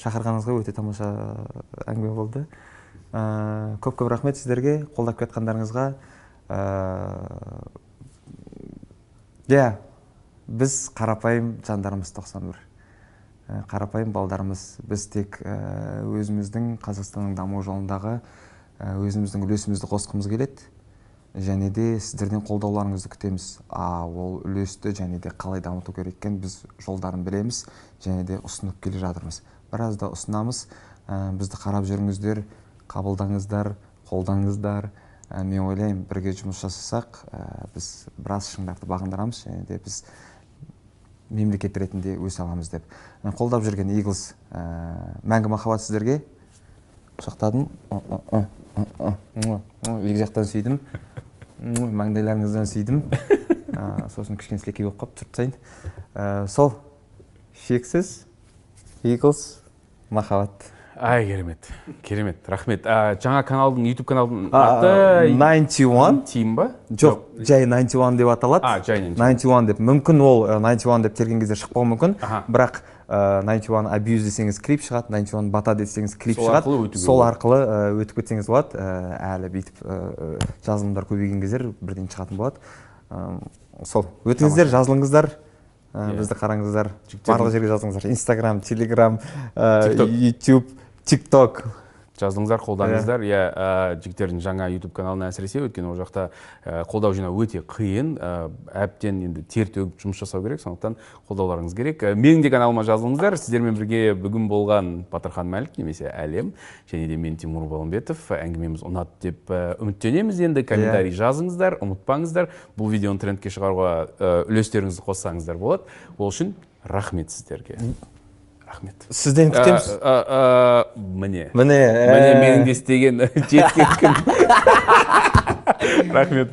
шақырғаныңызға, өте тамаша әңгіме болды. Көп рахмет сіздерге, қолдап кетқандарыңызға. Иә, біз қарапайым жандарымыз 91. Қарапайым балдарымыз, біз тек өзіміздің Қазақстанның даму жолындағы өзіміздің үлесімізді қосқымыз келеді, және де сіздерден қолдауларыңызды күтеміз. Ол үлесті және де қалай дамыту керек екенін біз жолдарын білеміз, және де ұсынып келе жатырмыз. Біраз да ұсынамыз, бізді қарап жүріңіздер, қабылдаңыздар, қолдаңыздар. Мен ойлаймын, бірге жұмыс жасасақ, біз біраз шыңдарды бағындырамыз, және де біз мемлекет ретінде өсе аламыз деп. Қолдап жүрген Eagles, мәңгі махаббат сіздерге. Құшақтадым. Екі жақтан сүйдім. Маңдайларыңыздан сүйдім. Сосын кішкене сілекей болып қалып тұртсайын. Сол, шексіз Eagles махаббат. Ай, керемет, рахмет. Жаңа каналдың, YouTube каналдың аты 91 Team ба? Жоқ, жай 91 деп аталады. Жай 91 деп. Мүмкін ол 91 деп терген кезде шықпауы мүмкін. Бірақ 91 abuse десеңіз клип шығады, 91 бата десеңіз клип шығады. Сол арқылы өтіп кетсеңіз болады. Әлі бүйтіп жазылымдар көбейген кездер бірден шығатын болады. Сол, өтіңіздер, жазылыңыздар. Бізді қараңыздар. Барлық жерге жазыңыздар. Instagram, Telegram, YouTube, TikTok. Жаздыңыздар, қолдаңыздар. Жігіттердің жаңа YouTube каналына әсіресе, өйткені ол жақта қолдау жинау өте қиын, әбден енді тер төгіп жұмыс жасау керек, сондықтан қолдауларыңыз керек. Менің де каналыма жазылыңыздар. Сіздермен бірге бүгін болған Батырхан Мәлік немесе Әлем, және де мен Тимур Балымбетов. Әңгімеміз ұнады деп үміттенеміз. Енді комментарий жазыңыздар, ұмытпаңыздар. Бұл видеоны трендке шығаруға үлестеріңізді қоссаңыздар болады. Ол үшін рахмет сіздерге. Рахмет. Сізден күтеміз. Міне менің де істеген жеткен кім. Рахмет.